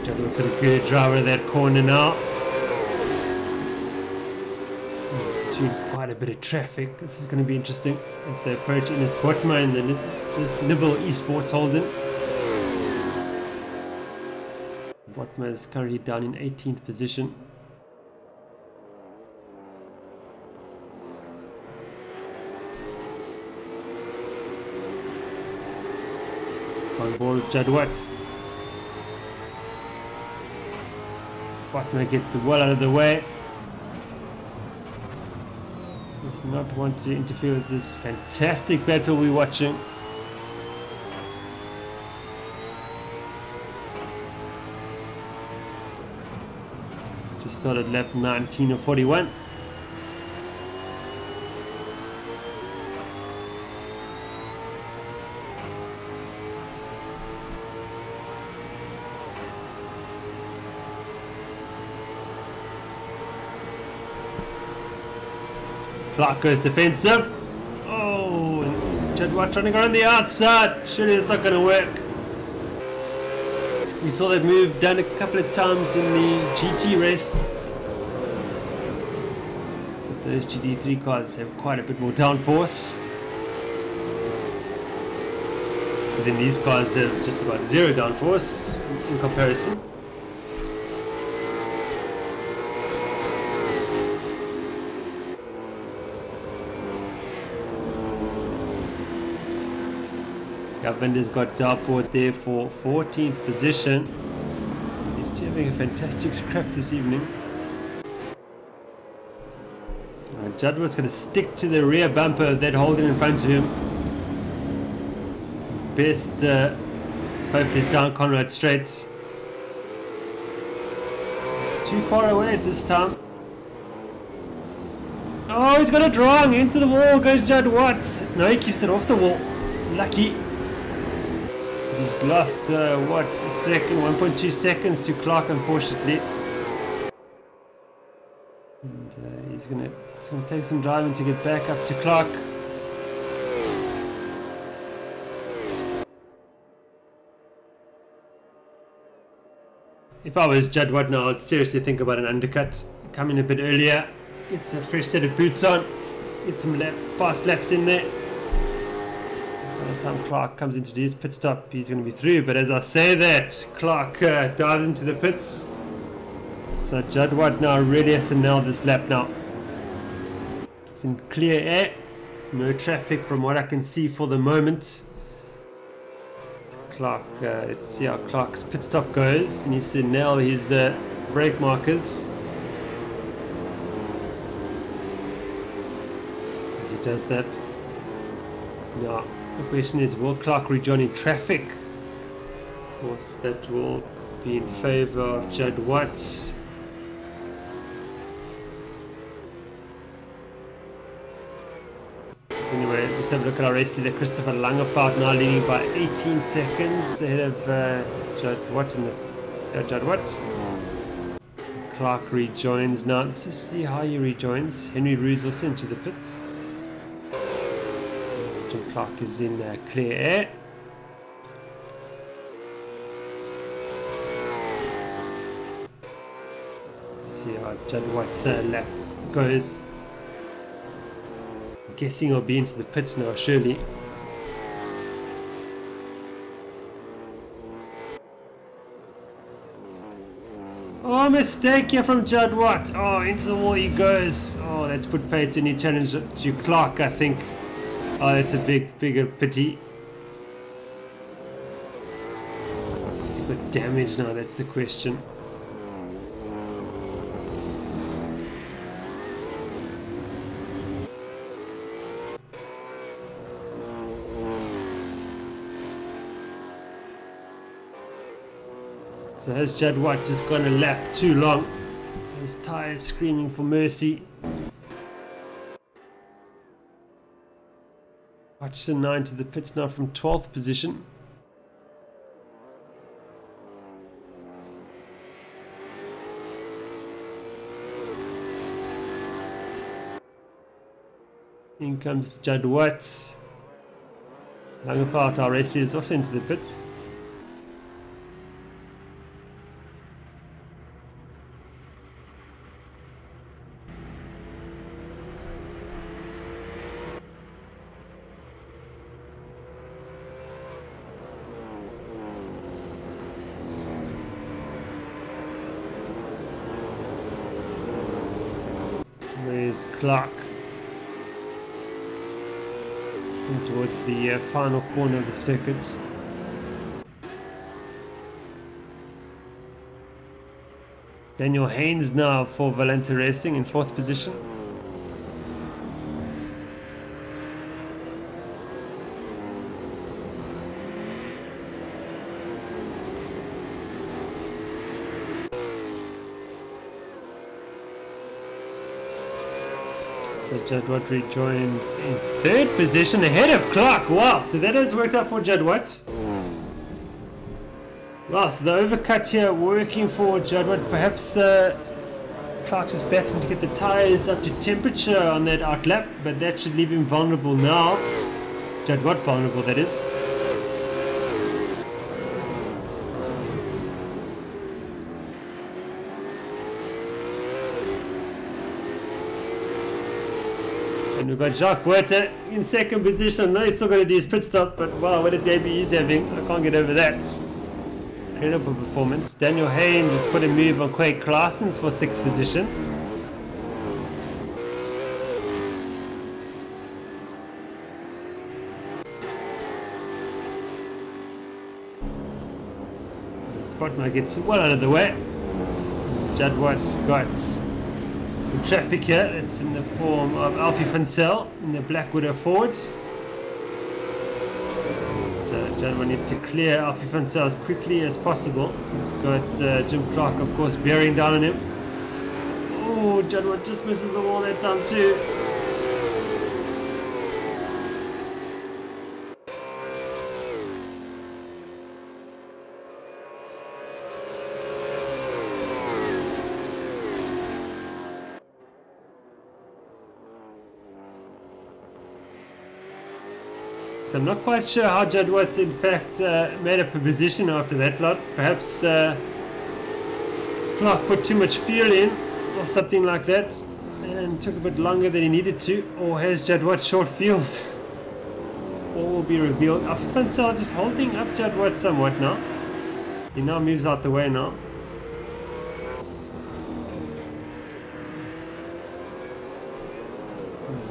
Judd's got a good driver of that corner now. He's doing quite a bit of traffic. This is going to be interesting as they approach Ines Botma and this Nibble Esports Holden. Botma is currently down in 18th position. On board with Judd White. Botma gets well out of the way. Does not want to interfere with this fantastic battle we're watching. Just started lap 19 of 41. Clark goes defensive. Oh, and Judd White trying to go on the outside. Surely it's not going to work. We saw that move done a couple of times in the GT race. But those GT3 cars have quite a bit more downforce. Because in these cars they have just about zero downforce in comparison. Govinder's got Darport there for 14th position. He's having a fantastic scrap this evening. Judd was going to stick to the rear bumper of that Holden in front of him. Best hope is down Conrad straight. He's too far away at this time. Oh, he's got it wrong. Into the wall goes Judd White. No, he keeps it off the wall. Lucky. He's lost, what, a second, 1.2 seconds to Clark, unfortunately. And he's going to take some driving to get back up to Clark. If I was Judd White now, I'd seriously think about an undercut. Come in a bit earlier, get a fresh set of boots on, get some fast laps in there. By the time Clark comes into his pit stop, he's going to be through. But as I say that, Clark dives into the pits. So Judd White now really has to nail this lap now. It's in clear air. No traffic from what I can see for the moment. Clark, let's see how Clark's pit stop goes. He needs to nail his brake markers. He does that. Now, the question is, will Clark rejoin in traffic? Of course, that will be in favor of Judd White. Anyway, let's have a look at our race leader, Christopher Langerfeld, now leading by 18 seconds ahead of Judd White. Judd White. Clark rejoins now. Let's just see how he rejoins. Henry Roos also into the pits. Clark is in clear air. Let's see how Judd White's lap goes. I'm guessing he'll be into the pits now, surely. Oh, mistake here from Judd White. Oh, into the wall he goes. Oh, that's put paid to any challenge to Clark, I think. Oh, that's a bigger pity. Has he got damage now? That's the question. So has Judd White just gone a lap too long? His tyre screaming for mercy. Hodgson 9 to the pits now from 12th position. In comes Judd White. Langevaart, our race leader, is also into the pits. There's Clark. Towards the final corner of the circuit. Daniel Haynes now for Valenta Racing in 4th position. So Judd White rejoins in 3rd position ahead of Clark. Wow, so that has worked out for Judd White. Wow, so the overcut here working for Judd White. Perhaps Clark just battling to get the tyres up to temperature on that outlap, but that should leave him vulnerable now. Judd White vulnerable, that is. And we've got Jacques Huerta in 2nd position. No, he's still going to do his pit stop, but wow, what a debut he's having. I can't get over that. Incredible performance. Daniel Haynes has put a move on Craig Claessens for 6th position. The spot now gets well out of the way. Judd White's got traffic here. It's in the form of Alfie Funsell in the Black Widow Ford. So Judd White needs to clear Alfie Funsell as quickly as possible. He's got Jim Clark, of course, bearing down on him. Oh, Judd White just misses the wall that time too. So I'm not quite sure how Judd White's in fact made up a position after that lot. Perhaps Clark put too much fuel in or something like that and took a bit longer than he needed to, or has Judd White short fueled? All will be revealed. Alfie Funsell just holding up Judd White somewhat now. He now moves out the way now.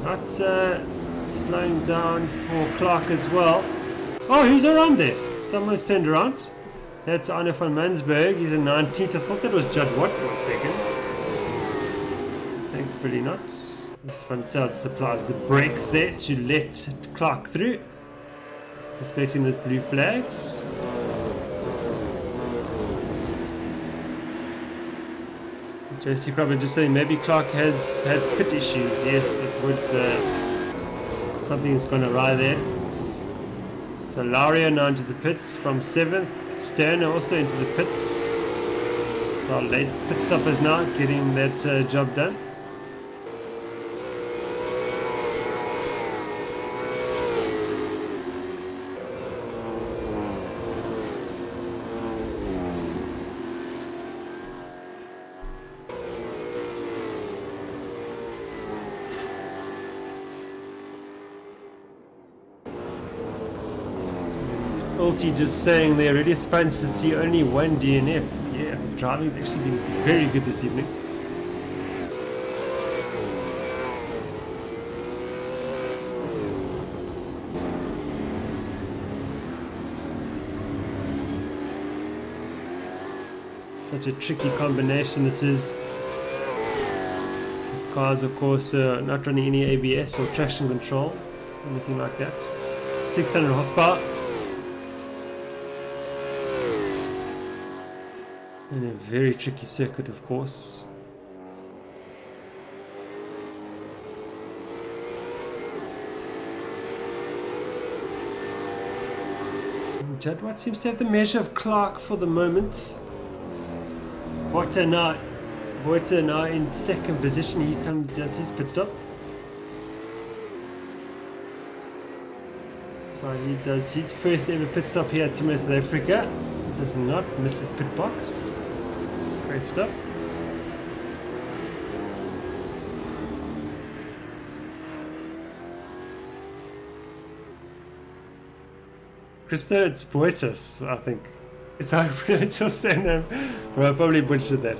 Not slowing down for Clark as well. Oh, he's around there. Someone's turned around. That's Arno van Mansberg. He's in 19th. I thought that was Judd White for a second. Thankfully not. This Funsell supplies the brakes there to let Clark through. Respecting those blue flags. JC Crabber just saying maybe Clark has had pit issues. Yes, it would. Something's gone awry there. So Lauria now into the pits from 7th. Sterner also into the pits. So our late pit stoppers now getting that job done. Ulti just saying they're really surprised to see only one DNF. Yeah, the driving's actually been very good this evening. Such a tricky combination this is. This car's of course not running any ABS or traction control, anything like that. 600 horsepower. In a very tricky circuit, of course. Jadwat seems to have the measure of Clark for the moment. Boita now in second position. He does his pit stop. So he does his first ever pit stop here at simRace South Africa. He does not miss his pit box. Great stuff. Krista, it's Boitas, I think. It's how I pronounce your surname, but I probably butchered that.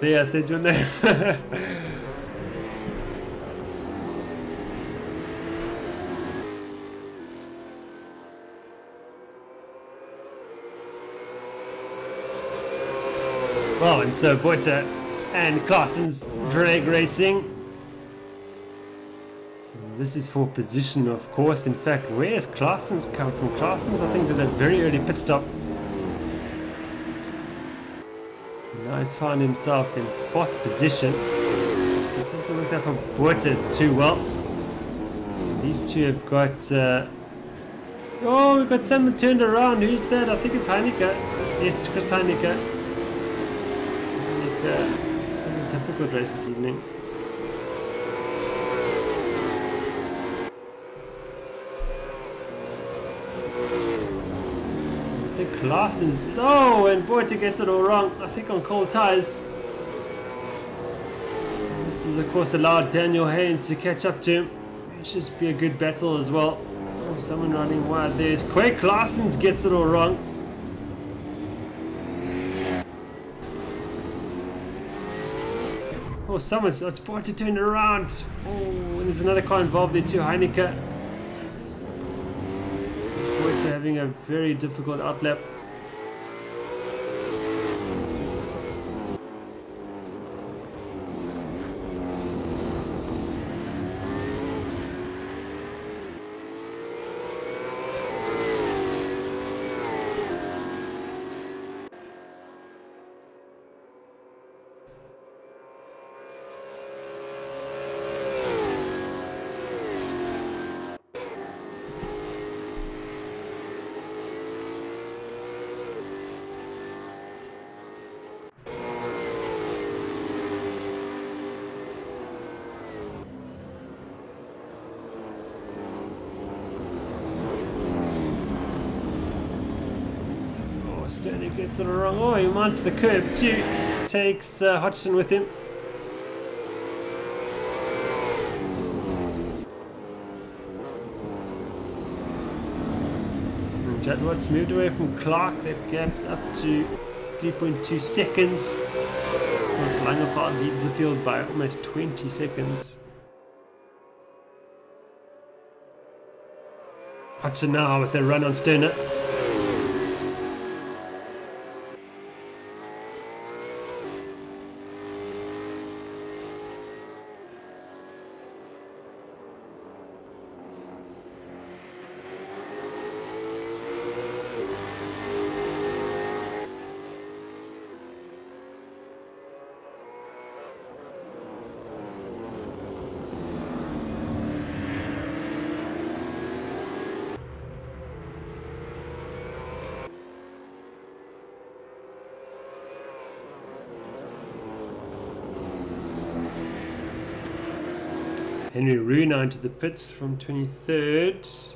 There, I said your name. Well, and so Boita and Claessen's drag racing. This is for position, of course. In fact, where has Claessen's come from? Claessen's, I think, did a very early pit stop. Now he's found himself in 4th position. This also looked out for Boita too well. These two have got... oh, we've got someone turned around. Who's that? I think it's Heineke. Yes, Chris Heineke. Heineke, a difficult race this evening. Claessen's, oh, and Boita gets it all wrong, I think on cold tyres. This is of course allowed Daniel Haynes to catch up to him. It should be a good battle as well. Oh, someone running wide. There's Craig Claessen's gets it all wrong. Oh, it's Boita turned around. Oh, and there's another car involved there too, Heineke. Boita having a very difficult outlap. Sterling gets it wrong. Oh, he wants the curb too. Takes Hodgson with him. And Jadwat's moved away from Clark. That gap's up to 3.2 seconds. Of course, Langerfeld leads the field by almost 20 seconds. Hodgson now with a run on Sterner. Henry Roux now into the pits from 23rd.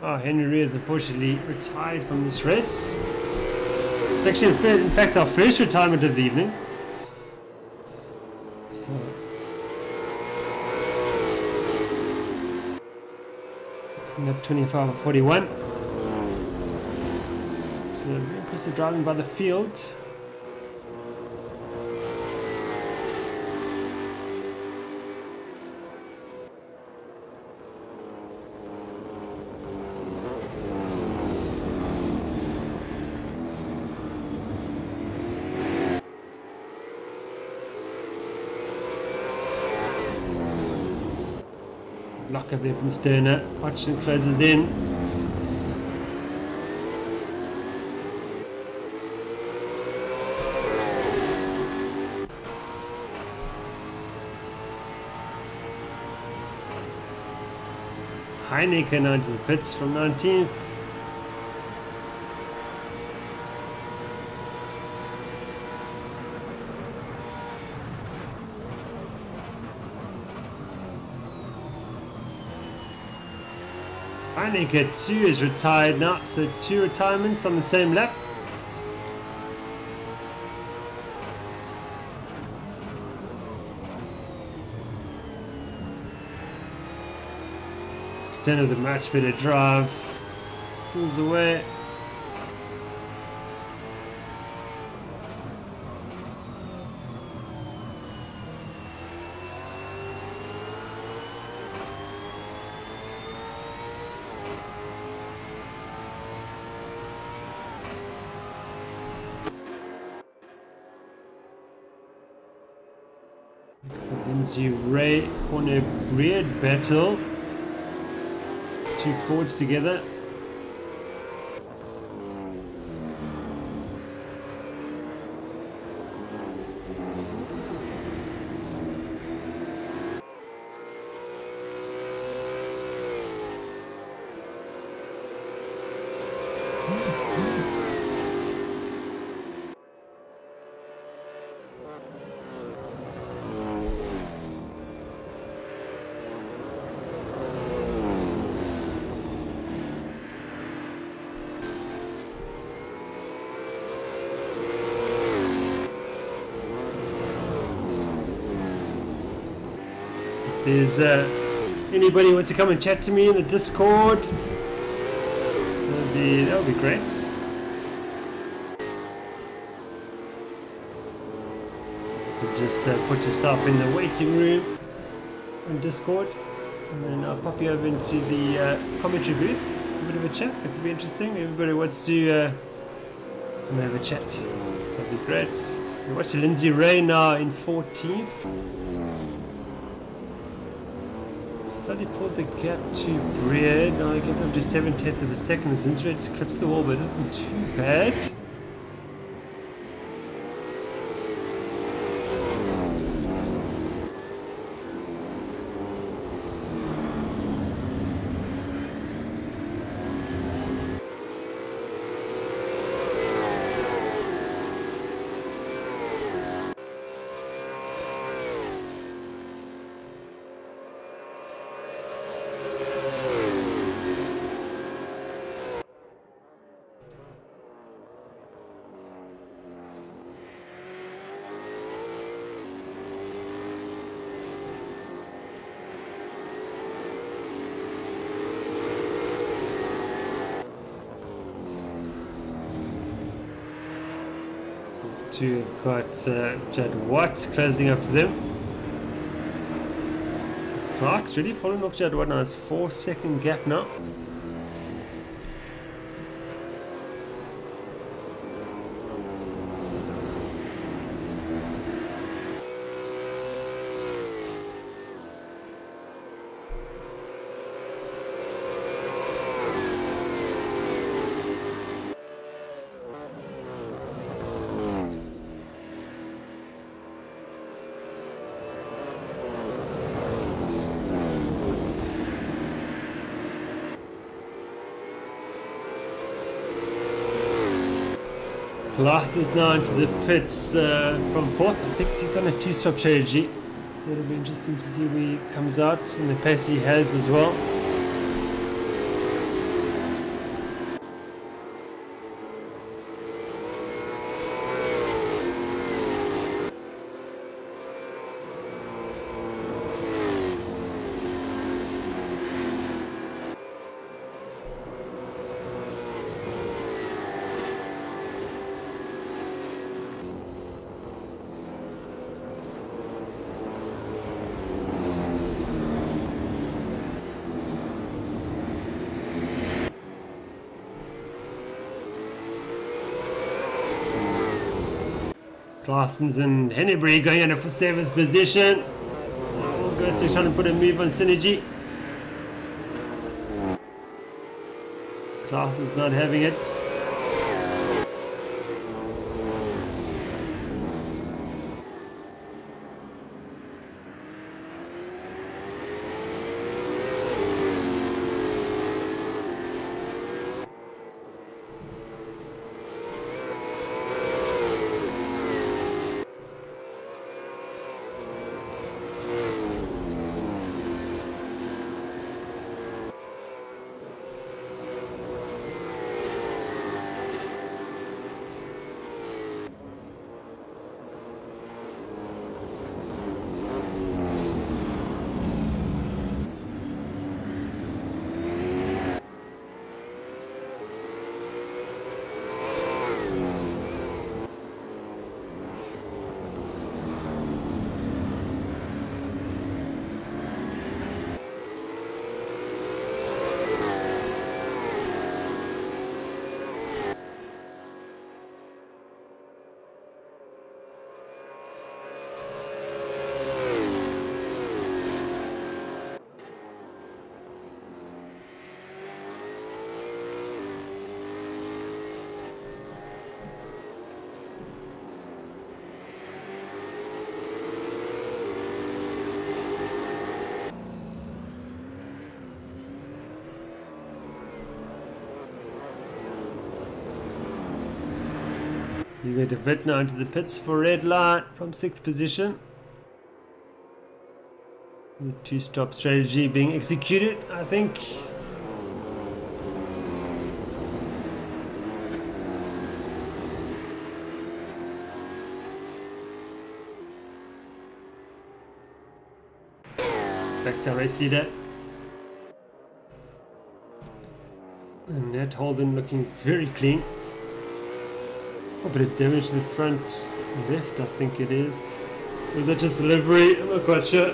Oh, Henry Roux has unfortunately retired from this race. It's actually, in fact, our first retirement of the evening. So, up 25 or 41. So very impressive driving by the field. Lock up there from Sterner. Hodgson closes in. Heineken onto the pits from 19th. Heineken 2 is retired now, so 2 retirements on the same lap. Sterner with a much better drive. Pulls away. Lindsay Ray corner Breed battle. 2 Fords together. If there's anybody wants to come and chat to me in the Discord, that'll be great. You just put yourself in the waiting room on Discord, and then I'll pop you over into the commentary booth. A bit of a chat. That could be interesting. Everybody wants to have a chat. That'd be great. We watch Lindsay Ray now in 14th. Slightly pulled the gap to Breed. Now I get up to 7/10 of a second as Lindsay Ray just clips the wall, but it wasn't too bad. These two have got Judd Watt closing up to them. Clark's really fallen off Judd Watt now. It's 4-second gap now. Last is now into the pits from 4th. I think he's on a 2-stop strategy, so it'll be interesting to see where he comes out and the pace he has as well. Claessens and Henneberry going under for 7th position. August is trying to put a move on Synergy. Claessens not having it. You go to Vit now into the pits for red light from 6th position. The 2-stop strategy being executed, I think. Back to our race leader. And that Holden looking very clean. A bit of damage in the front left, I think it is. Or is that just delivery? I'm not quite sure.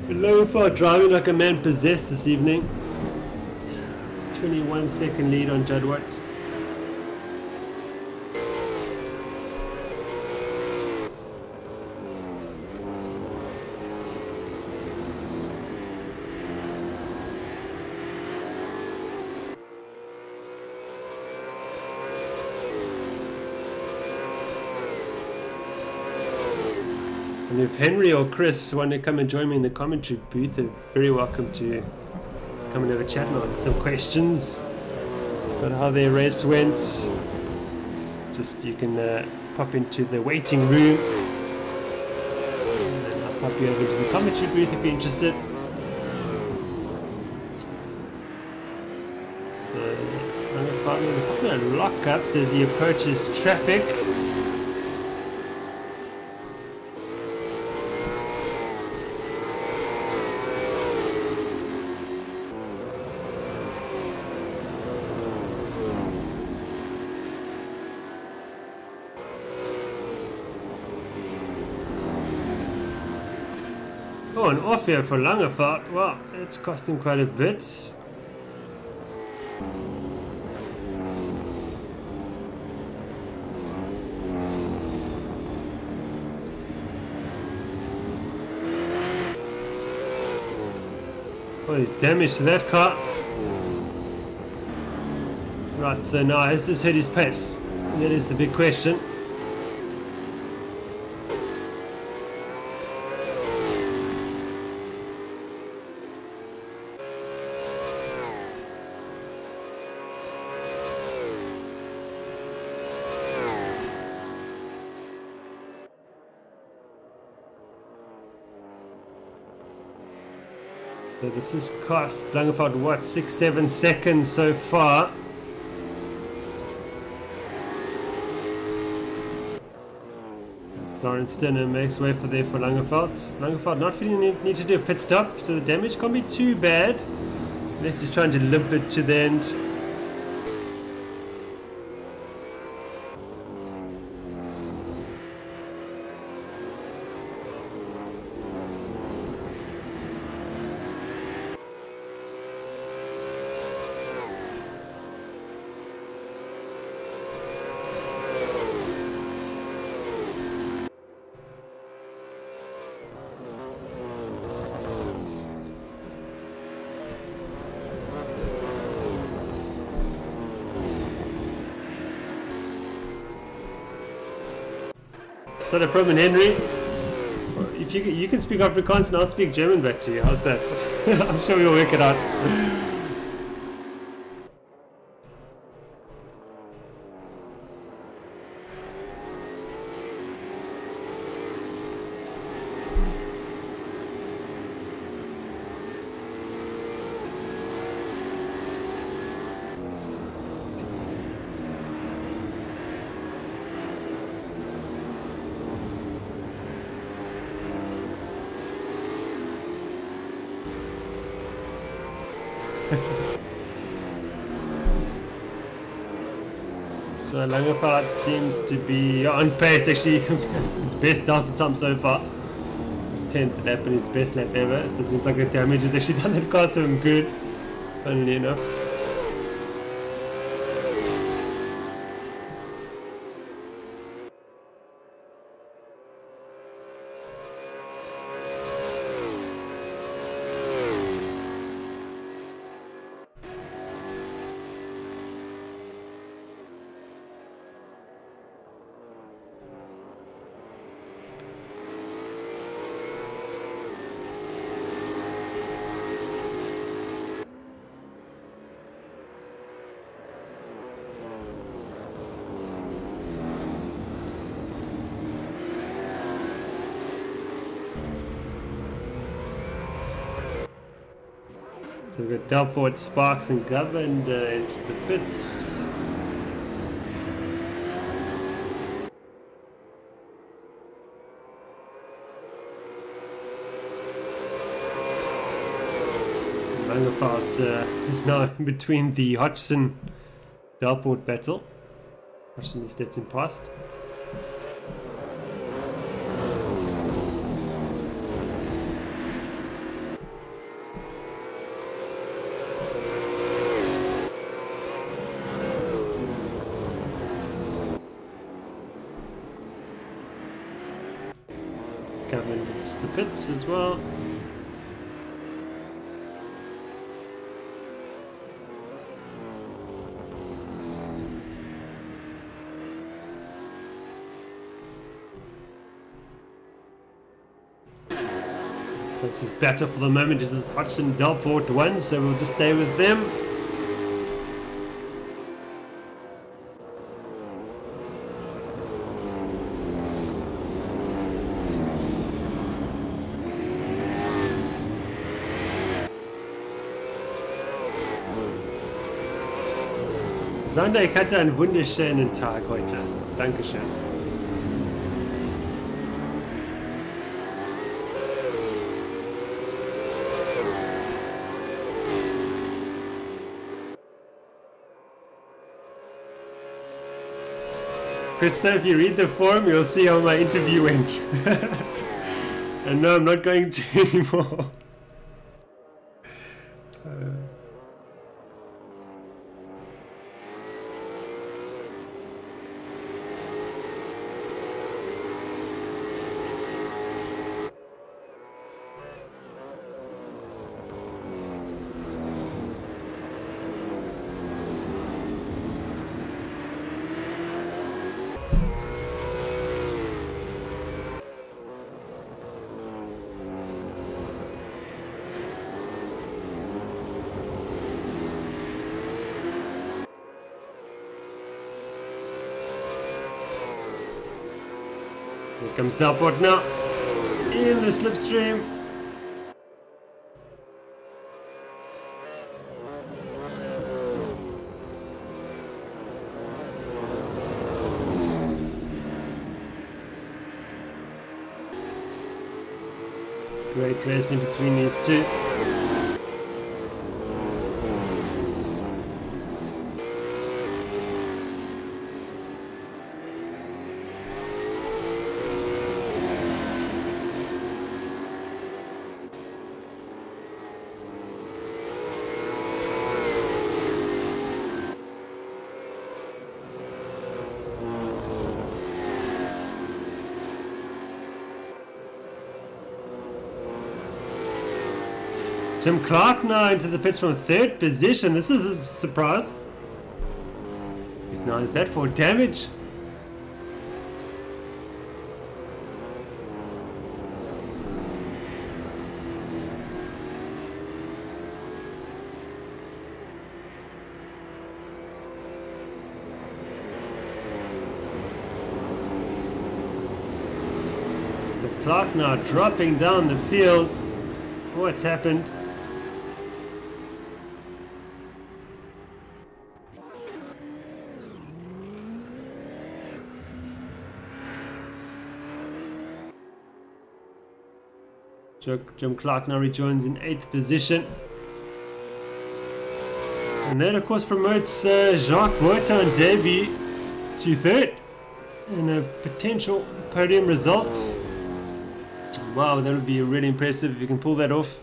Lower driving like a man possessed this evening. 21-second lead on Judd Watt. And if Henry or Chris want to come and join me in the commentary booth, they're very welcome to come and have a chat and answer some questions about how their race went. Just you can pop into the waiting room and then I'll pop you over to the commentary booth if you're interested. So I'm going to find a couple of lockups as he approaches traffic. Oh, an off here for Langefeld. Well, it's cost him quite a bit. Oh, there's damage to that car. Right, so now has this hurt his pace? And that is the big question. So this has cost Langefeld what, 6-7 seconds so far. As Lawrence Stinner makes way for Langefeld. Langefeld not feeling the need to do a pit stop, so the damage can't be too bad. Unless he's trying to limp it to the end. Is that a problem, Henry? If you can speak Afrikaans and I'll speak German back to you. How's that? I'm sure we'll work it out. So Langefeld seems to be on pace, actually. His best delta time so far. 10th lap and his best lap ever. So it seems like the damage has actually done that car to him good, funnily enough. So we've got Delport, Sparks and Governed into the pits. Langefeld is now in between the Hodgson-Delport battle. Hodgson is dead in past. Coming into the pits as well. Closest battle for the moment is Hodgson Delport 1, so we'll just stay with them. Sander, ich hatte einen wunderschönen Tag heute. Dankeschön. Krista, if you read the forum, you'll see how my interview went. And no, I'm not going to anymore. Here comes Delport now, in the slipstream. Great racing between these two. Jim Clark now into the pits from 3rd position. This is a surprise. He's now set for damage. Clark now dropping down the field. What's happened? Jim Clark now rejoins in 8th position. And that of course promotes Jacques Boita on debut to 3rd in a potential podium results. Wow, that would be really impressive if you can pull that off.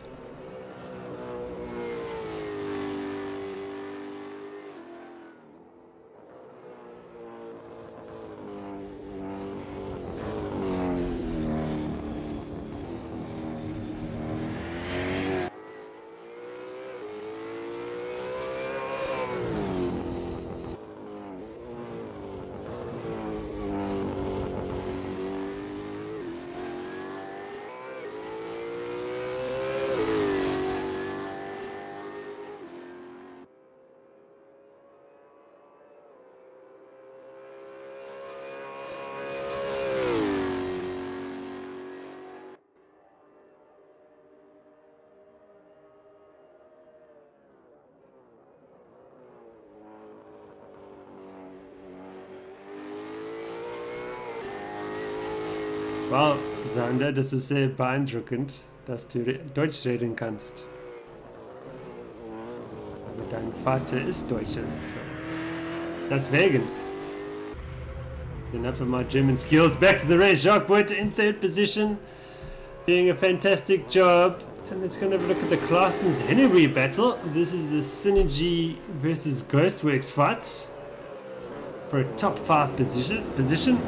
Wow, Sander, das ist sehr beeindruckend, dass du Deutsch reden kannst. Aber dein Vater ist Deutscher, so. Deswegen. Enough of my German skills. Back to the race. Jacques Boita in 3rd position, doing a fantastic job. And let's go and have a look at the Claessens Hennery battle. This is the Synergy versus Ghostworks fight for a top 5 position.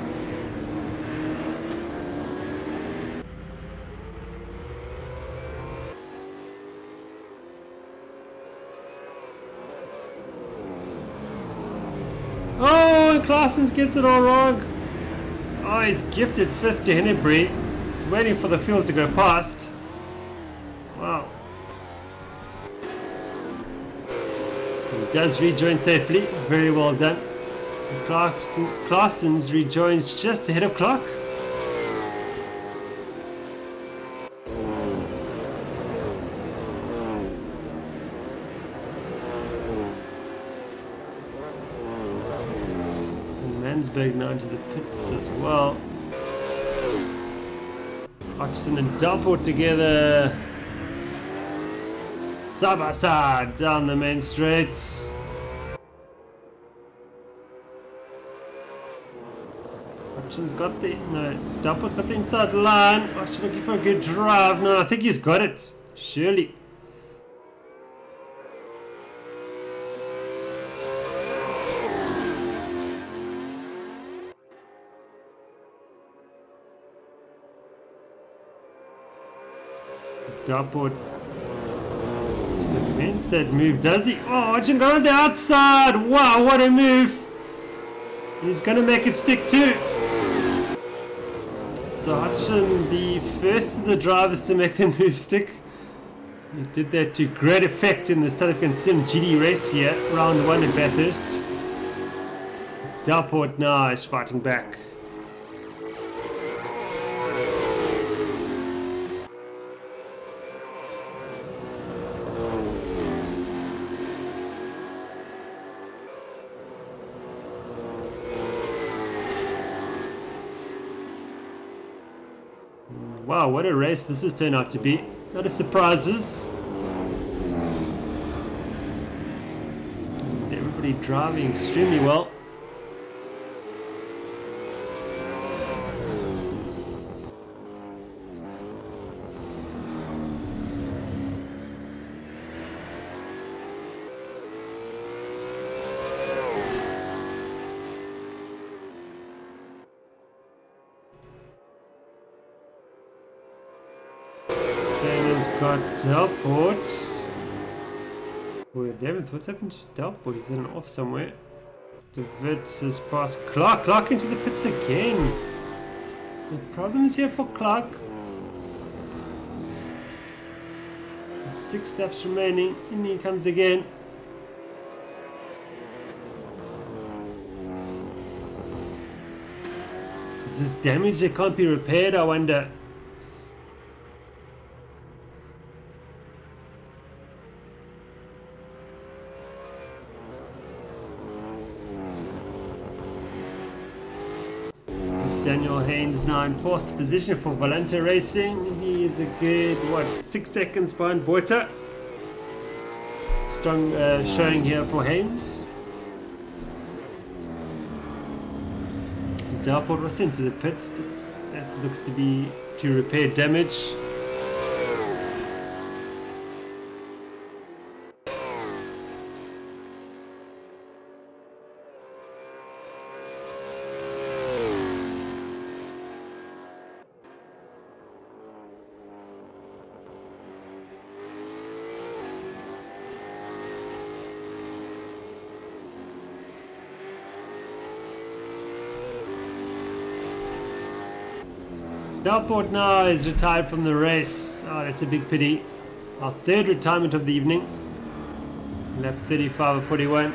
Oh, and Claessens gets it all wrong. Oh, he's gifted 5th to Hennery. He's waiting for the field to go past. Wow. And he does rejoin safely. Very well done. Claessens rejoins just ahead of Clark. Now into the pits as well. Hodgson and Dalport together. Side by side down the main straights. Hodgson's got the... no, Dalport's got the inside line. Hodgson looking for a good drive. No, I think he's got it. Surely. Dalport cements that move, does he? Oh, Hodgson going on the outside. Wow, what a move. He's going to make it stick too. So Hodgson, the first of the drivers to make the move stick. He did that to great effect in the South African Sim GT race here, round 1 at Bathurst. Dalport now is fighting back. Wow, what a race this has turned out to be. A lot of surprises. And everybody driving extremely well. Got Dalport. Wait, 11th. What's happened to Dalport? He's in an off somewhere. De Wit has passed Clark. Clark into the pits again. The problem is here for Clark. With 6 laps remaining. In he comes again. Is this damage that can't be repaired, I wonder? Daniel Haynes now in 4th position for Volante Racing. He is a good, 6 seconds behind Boita. Strong showing here for Haynes. Darport was sent to the pits. That looks to be to repair damage. Darport now is retired from the race. Oh, that's a big pity. Our 3rd retirement of the evening. Lap 35 of 41.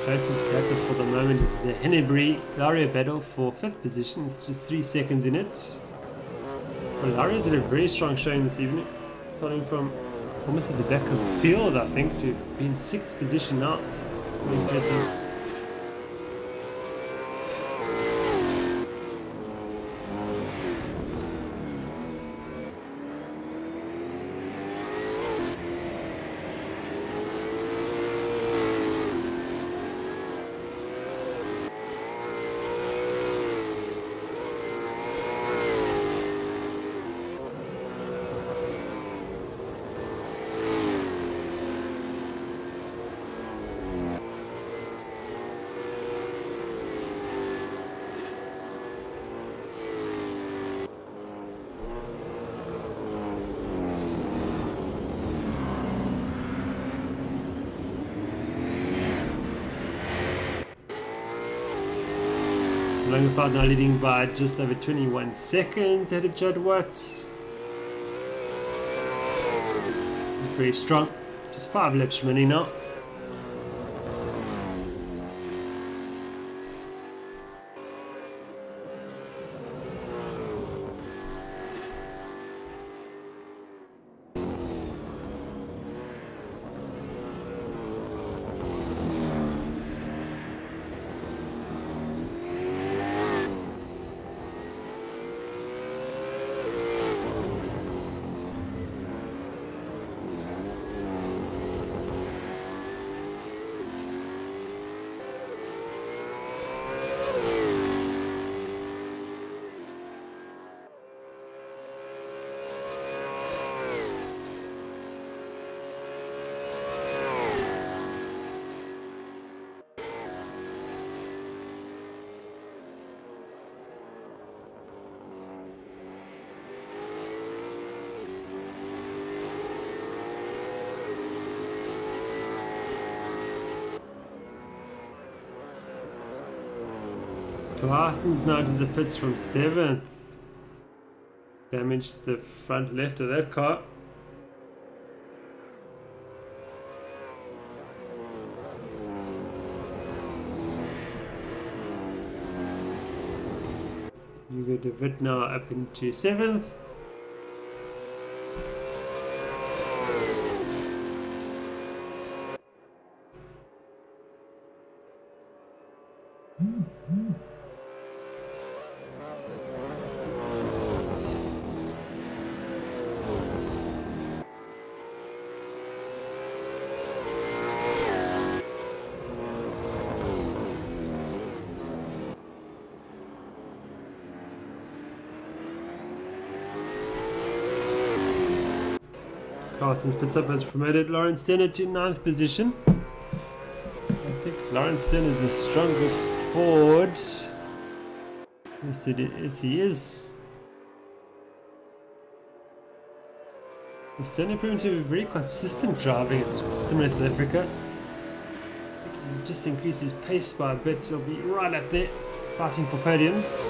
Closest battle for the moment is the Hennebury-Laria battle for 5th position. It's just 3 seconds in it. Well, Laria's had a very strong showing this evening, starting from almost at the back of the field, I think, to be in 6th position now. Very impressive. Langenfeld now leading by just over 21 seconds ahead of Judd Watts. Very strong. Just 5 laps remaining now. Larsen's now to the pits from 7th. Damaged the front left of that car. Hugo de Witt now up into 7th. Parsons puts up as promoted Lawrence Stenner to 9th position. I think Lawrence Stenner is the strongest forward. Yes, he is. Stenner proving to be very consistent driving at simRace South Africa. I think he'll just increase his pace by a bit. He'll be right up there. fighting for podiums.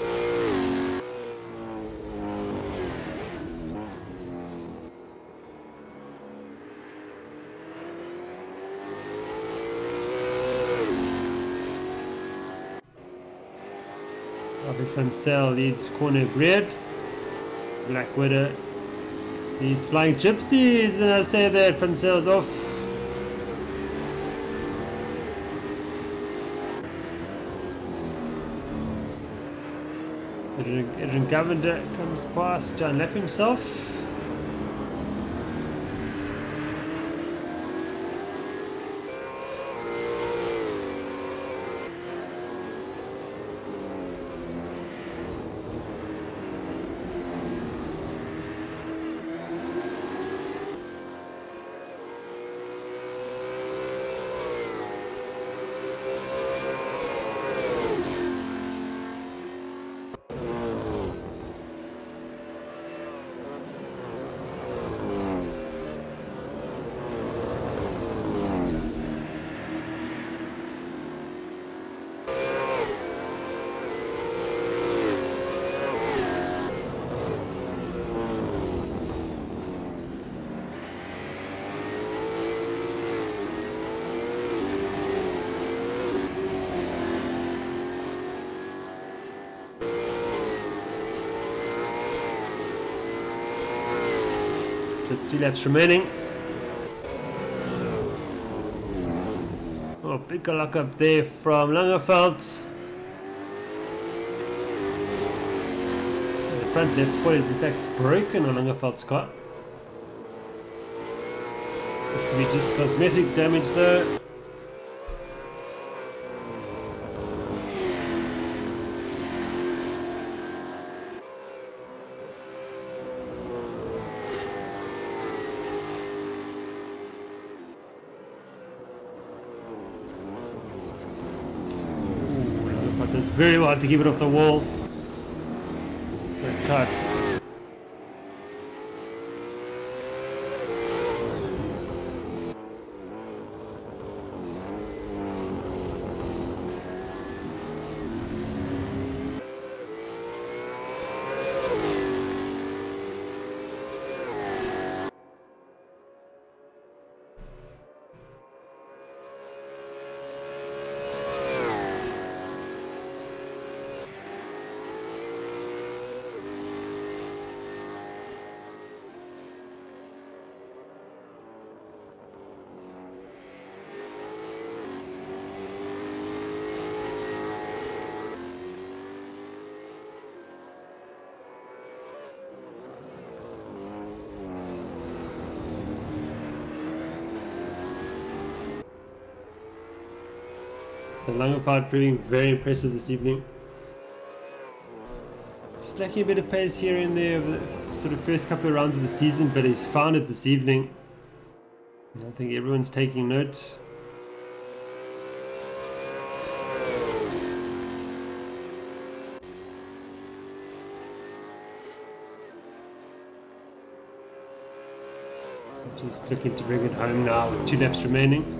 Van Zyl leads corner bread. Black Widow leads Flying Gypsies, and I say that Van Zyl's off. Adrian Govender comes past to unlap himself. Just 3 laps remaining. Oh, big lock up there from Langeveld. The front left spoiler is in fact broken on Langeveld's car. Looks to be just cosmetic damage though. Does very well to keep it off the wall. So tight. So Langeveld proving very impressive this evening. Just lacking a bit of pace here and there over the sort of first couple of rounds of the season, but he's found it this evening. I think everyone's taking note. Just looking to bring it home now with 2 laps remaining.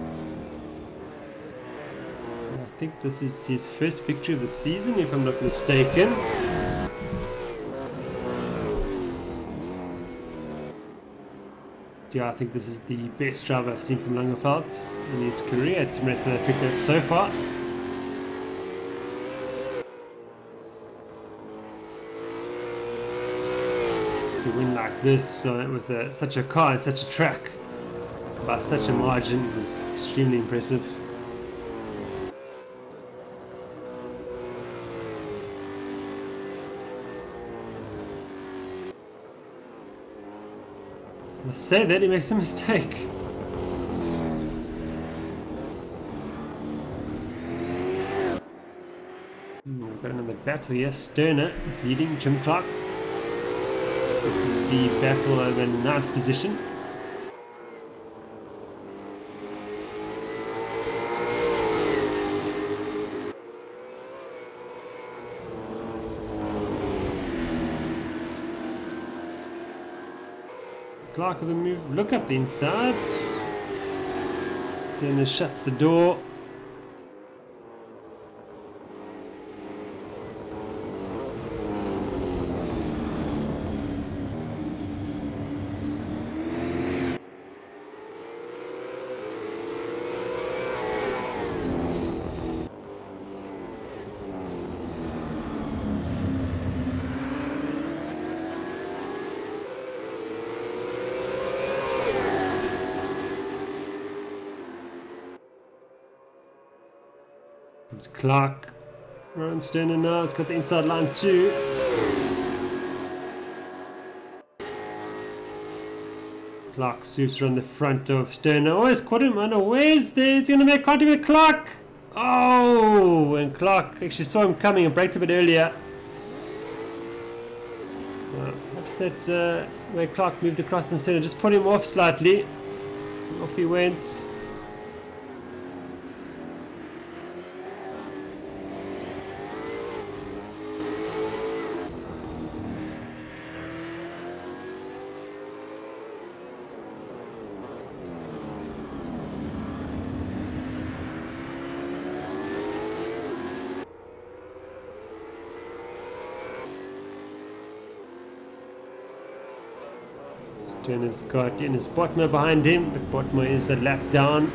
I think this is his first victory of the season, if I'm not mistaken. Yeah, I think this is the best driver I've seen from Langeveld in his career at simRace South Africa so far. To win like this with such a car and such a track by such a margin was extremely impressive. I say that he makes a mistake. We've got another battle here. Sterner is leading Jim Clark. This is the battle over 9th position. Clark with a move, look up the inside. Sterner shuts the door. Comes Clark. Around Sterner now. It's got the inside line too. Clark sweeps around the front of Sterner. Oh, he's caught him unawares there. He's going to make contact with Clark. Oh, and Clark actually saw him coming and braked a bit earlier. Perhaps that way Clark moved across and Sterner just put him off slightly. Off he went. Sterner's got Dennis Botma behind him, but Botma is a lap down.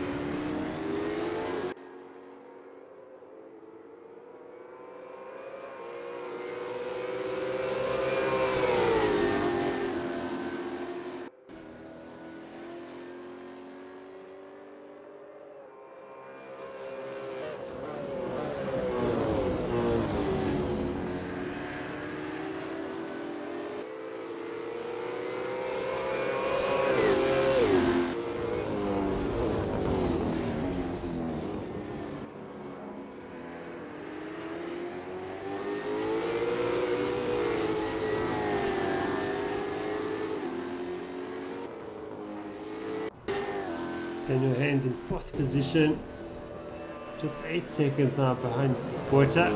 Daniel Haynes in 4th position, just 8 seconds now behind Borta.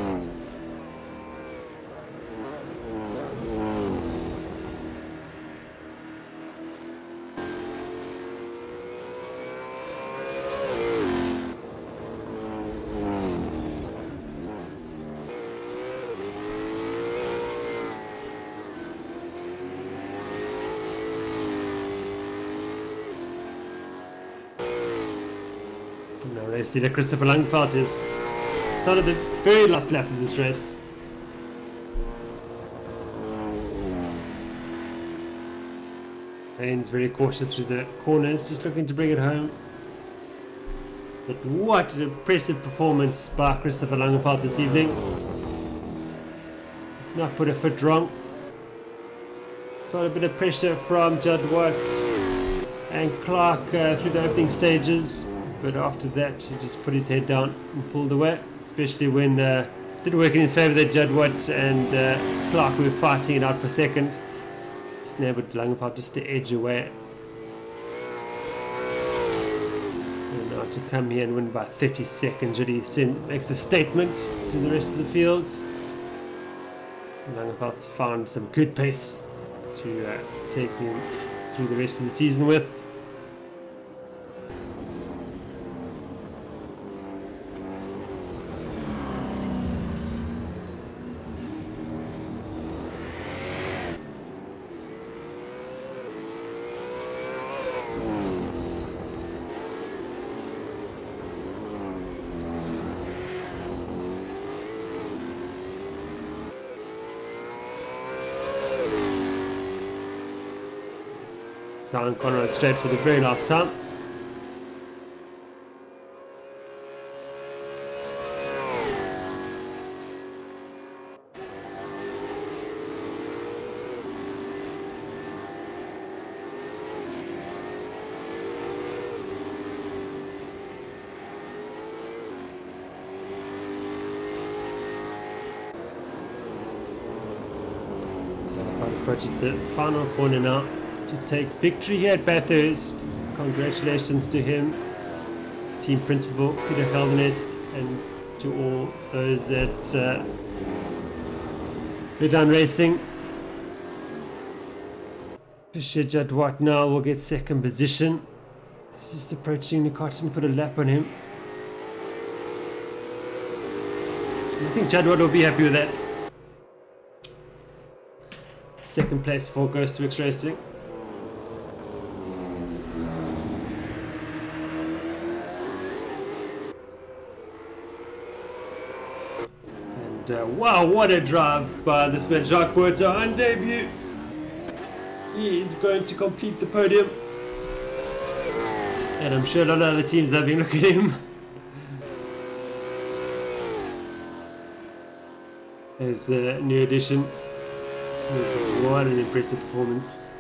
Now race leader Christopher Langfeld is started the very last lap of this race. Haynes very cautious through the corners, just looking to bring it home. But what an impressive performance by Christopher Langfeld this evening. He's not put a foot wrong. Felt a bit of pressure from Judd Watt and Clark through the opening stages. But after that, he just put his head down and pulled away, especially when it didn't work in his favour that Judd Watt and Clark were fighting it out for second. Just enabled Langfeld just to edge away. And now to come here and win by 30 seconds really makes a statement to the rest of the field. Langfeld's found some good pace to take him through the rest of the season with. Down Conrad straight for the very last time. Approaches the final corner now to take victory here at Bathurst. Congratulations to him, team principal Peter Calvinist, and to all those at Redline Racing. Fisher Judd Watt now will get 2nd position. He's just approaching the car to put a lap on him. I think Judd Watt will be happy with that. 2nd place for Ghost Works Racing. And wow, what a drive by this man Jacques Borta on debut. He is going to complete the podium. And I'm sure a lot of other teams are having a look at him. as a new addition. What an impressive performance.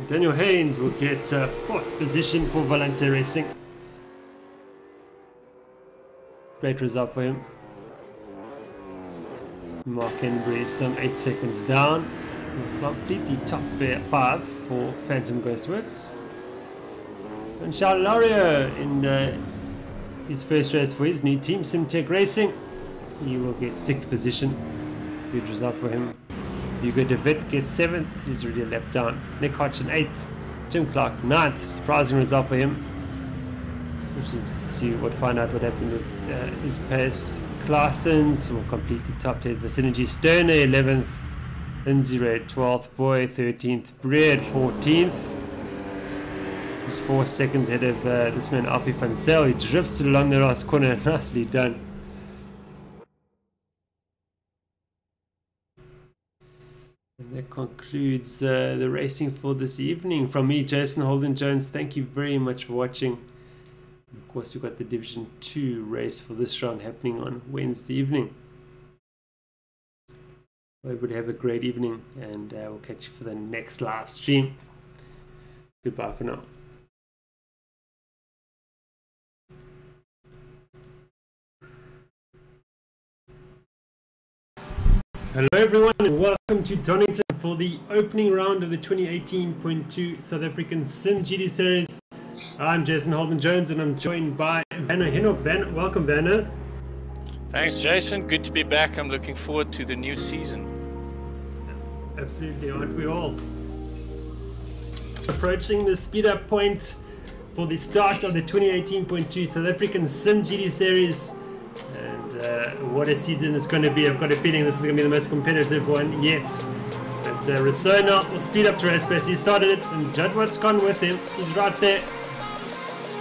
Daniel Haynes will get 4th position for Volante Racing. Great result for him. Mark Henry some 8 seconds down. Completely top 5 for Phantom Ghostworks. And Charles Lario in his first race for his new team, simTech Racing. He will get 6th position. Good result for him. Hugo de Witt gets 7th, he's already a lap down. Nick Hodgson 8th, Jim Clark 9th, surprising result for him. Interesting to see find out what happened with his pace. Claessens will completely top 10 for Synergy. Sterner 11th, Lindsay Red 12th, Boy 13th, Bread 14th. He's 4 seconds ahead of this man Alfie van Zyl. He drifts along the last corner, nicely done. That concludes the racing for this evening. From me, Jason Holden-Jones, thank you very much for watching. Of course, we've got the Division 2 race for this round happening on Wednesday evening. We would have a great evening, and we'll catch you for the next live stream. Goodbye for now. Hello everyone and welcome to Donington for the opening round of the 2018.2 South African Sim GT Series. I'm Jason Holden-Jones and I'm joined by Vanna Hinop. Van, welcome Vanna. Thanks Jason, good to be back. I'm looking forward to the new season. Absolutely, aren't we all? Approaching the speed up point for the start of the 2018.2 South African Sim GT Series. What a season it's going to be. I've got a feeling this is going to be the most competitive one yet. But Rasona will speed up to race pace. He started it and Judwat's gone with him. He's right there.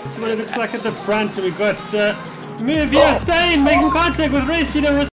This is what it looks like at the front. We've got Move here, Stein making contact with race leader Rasona.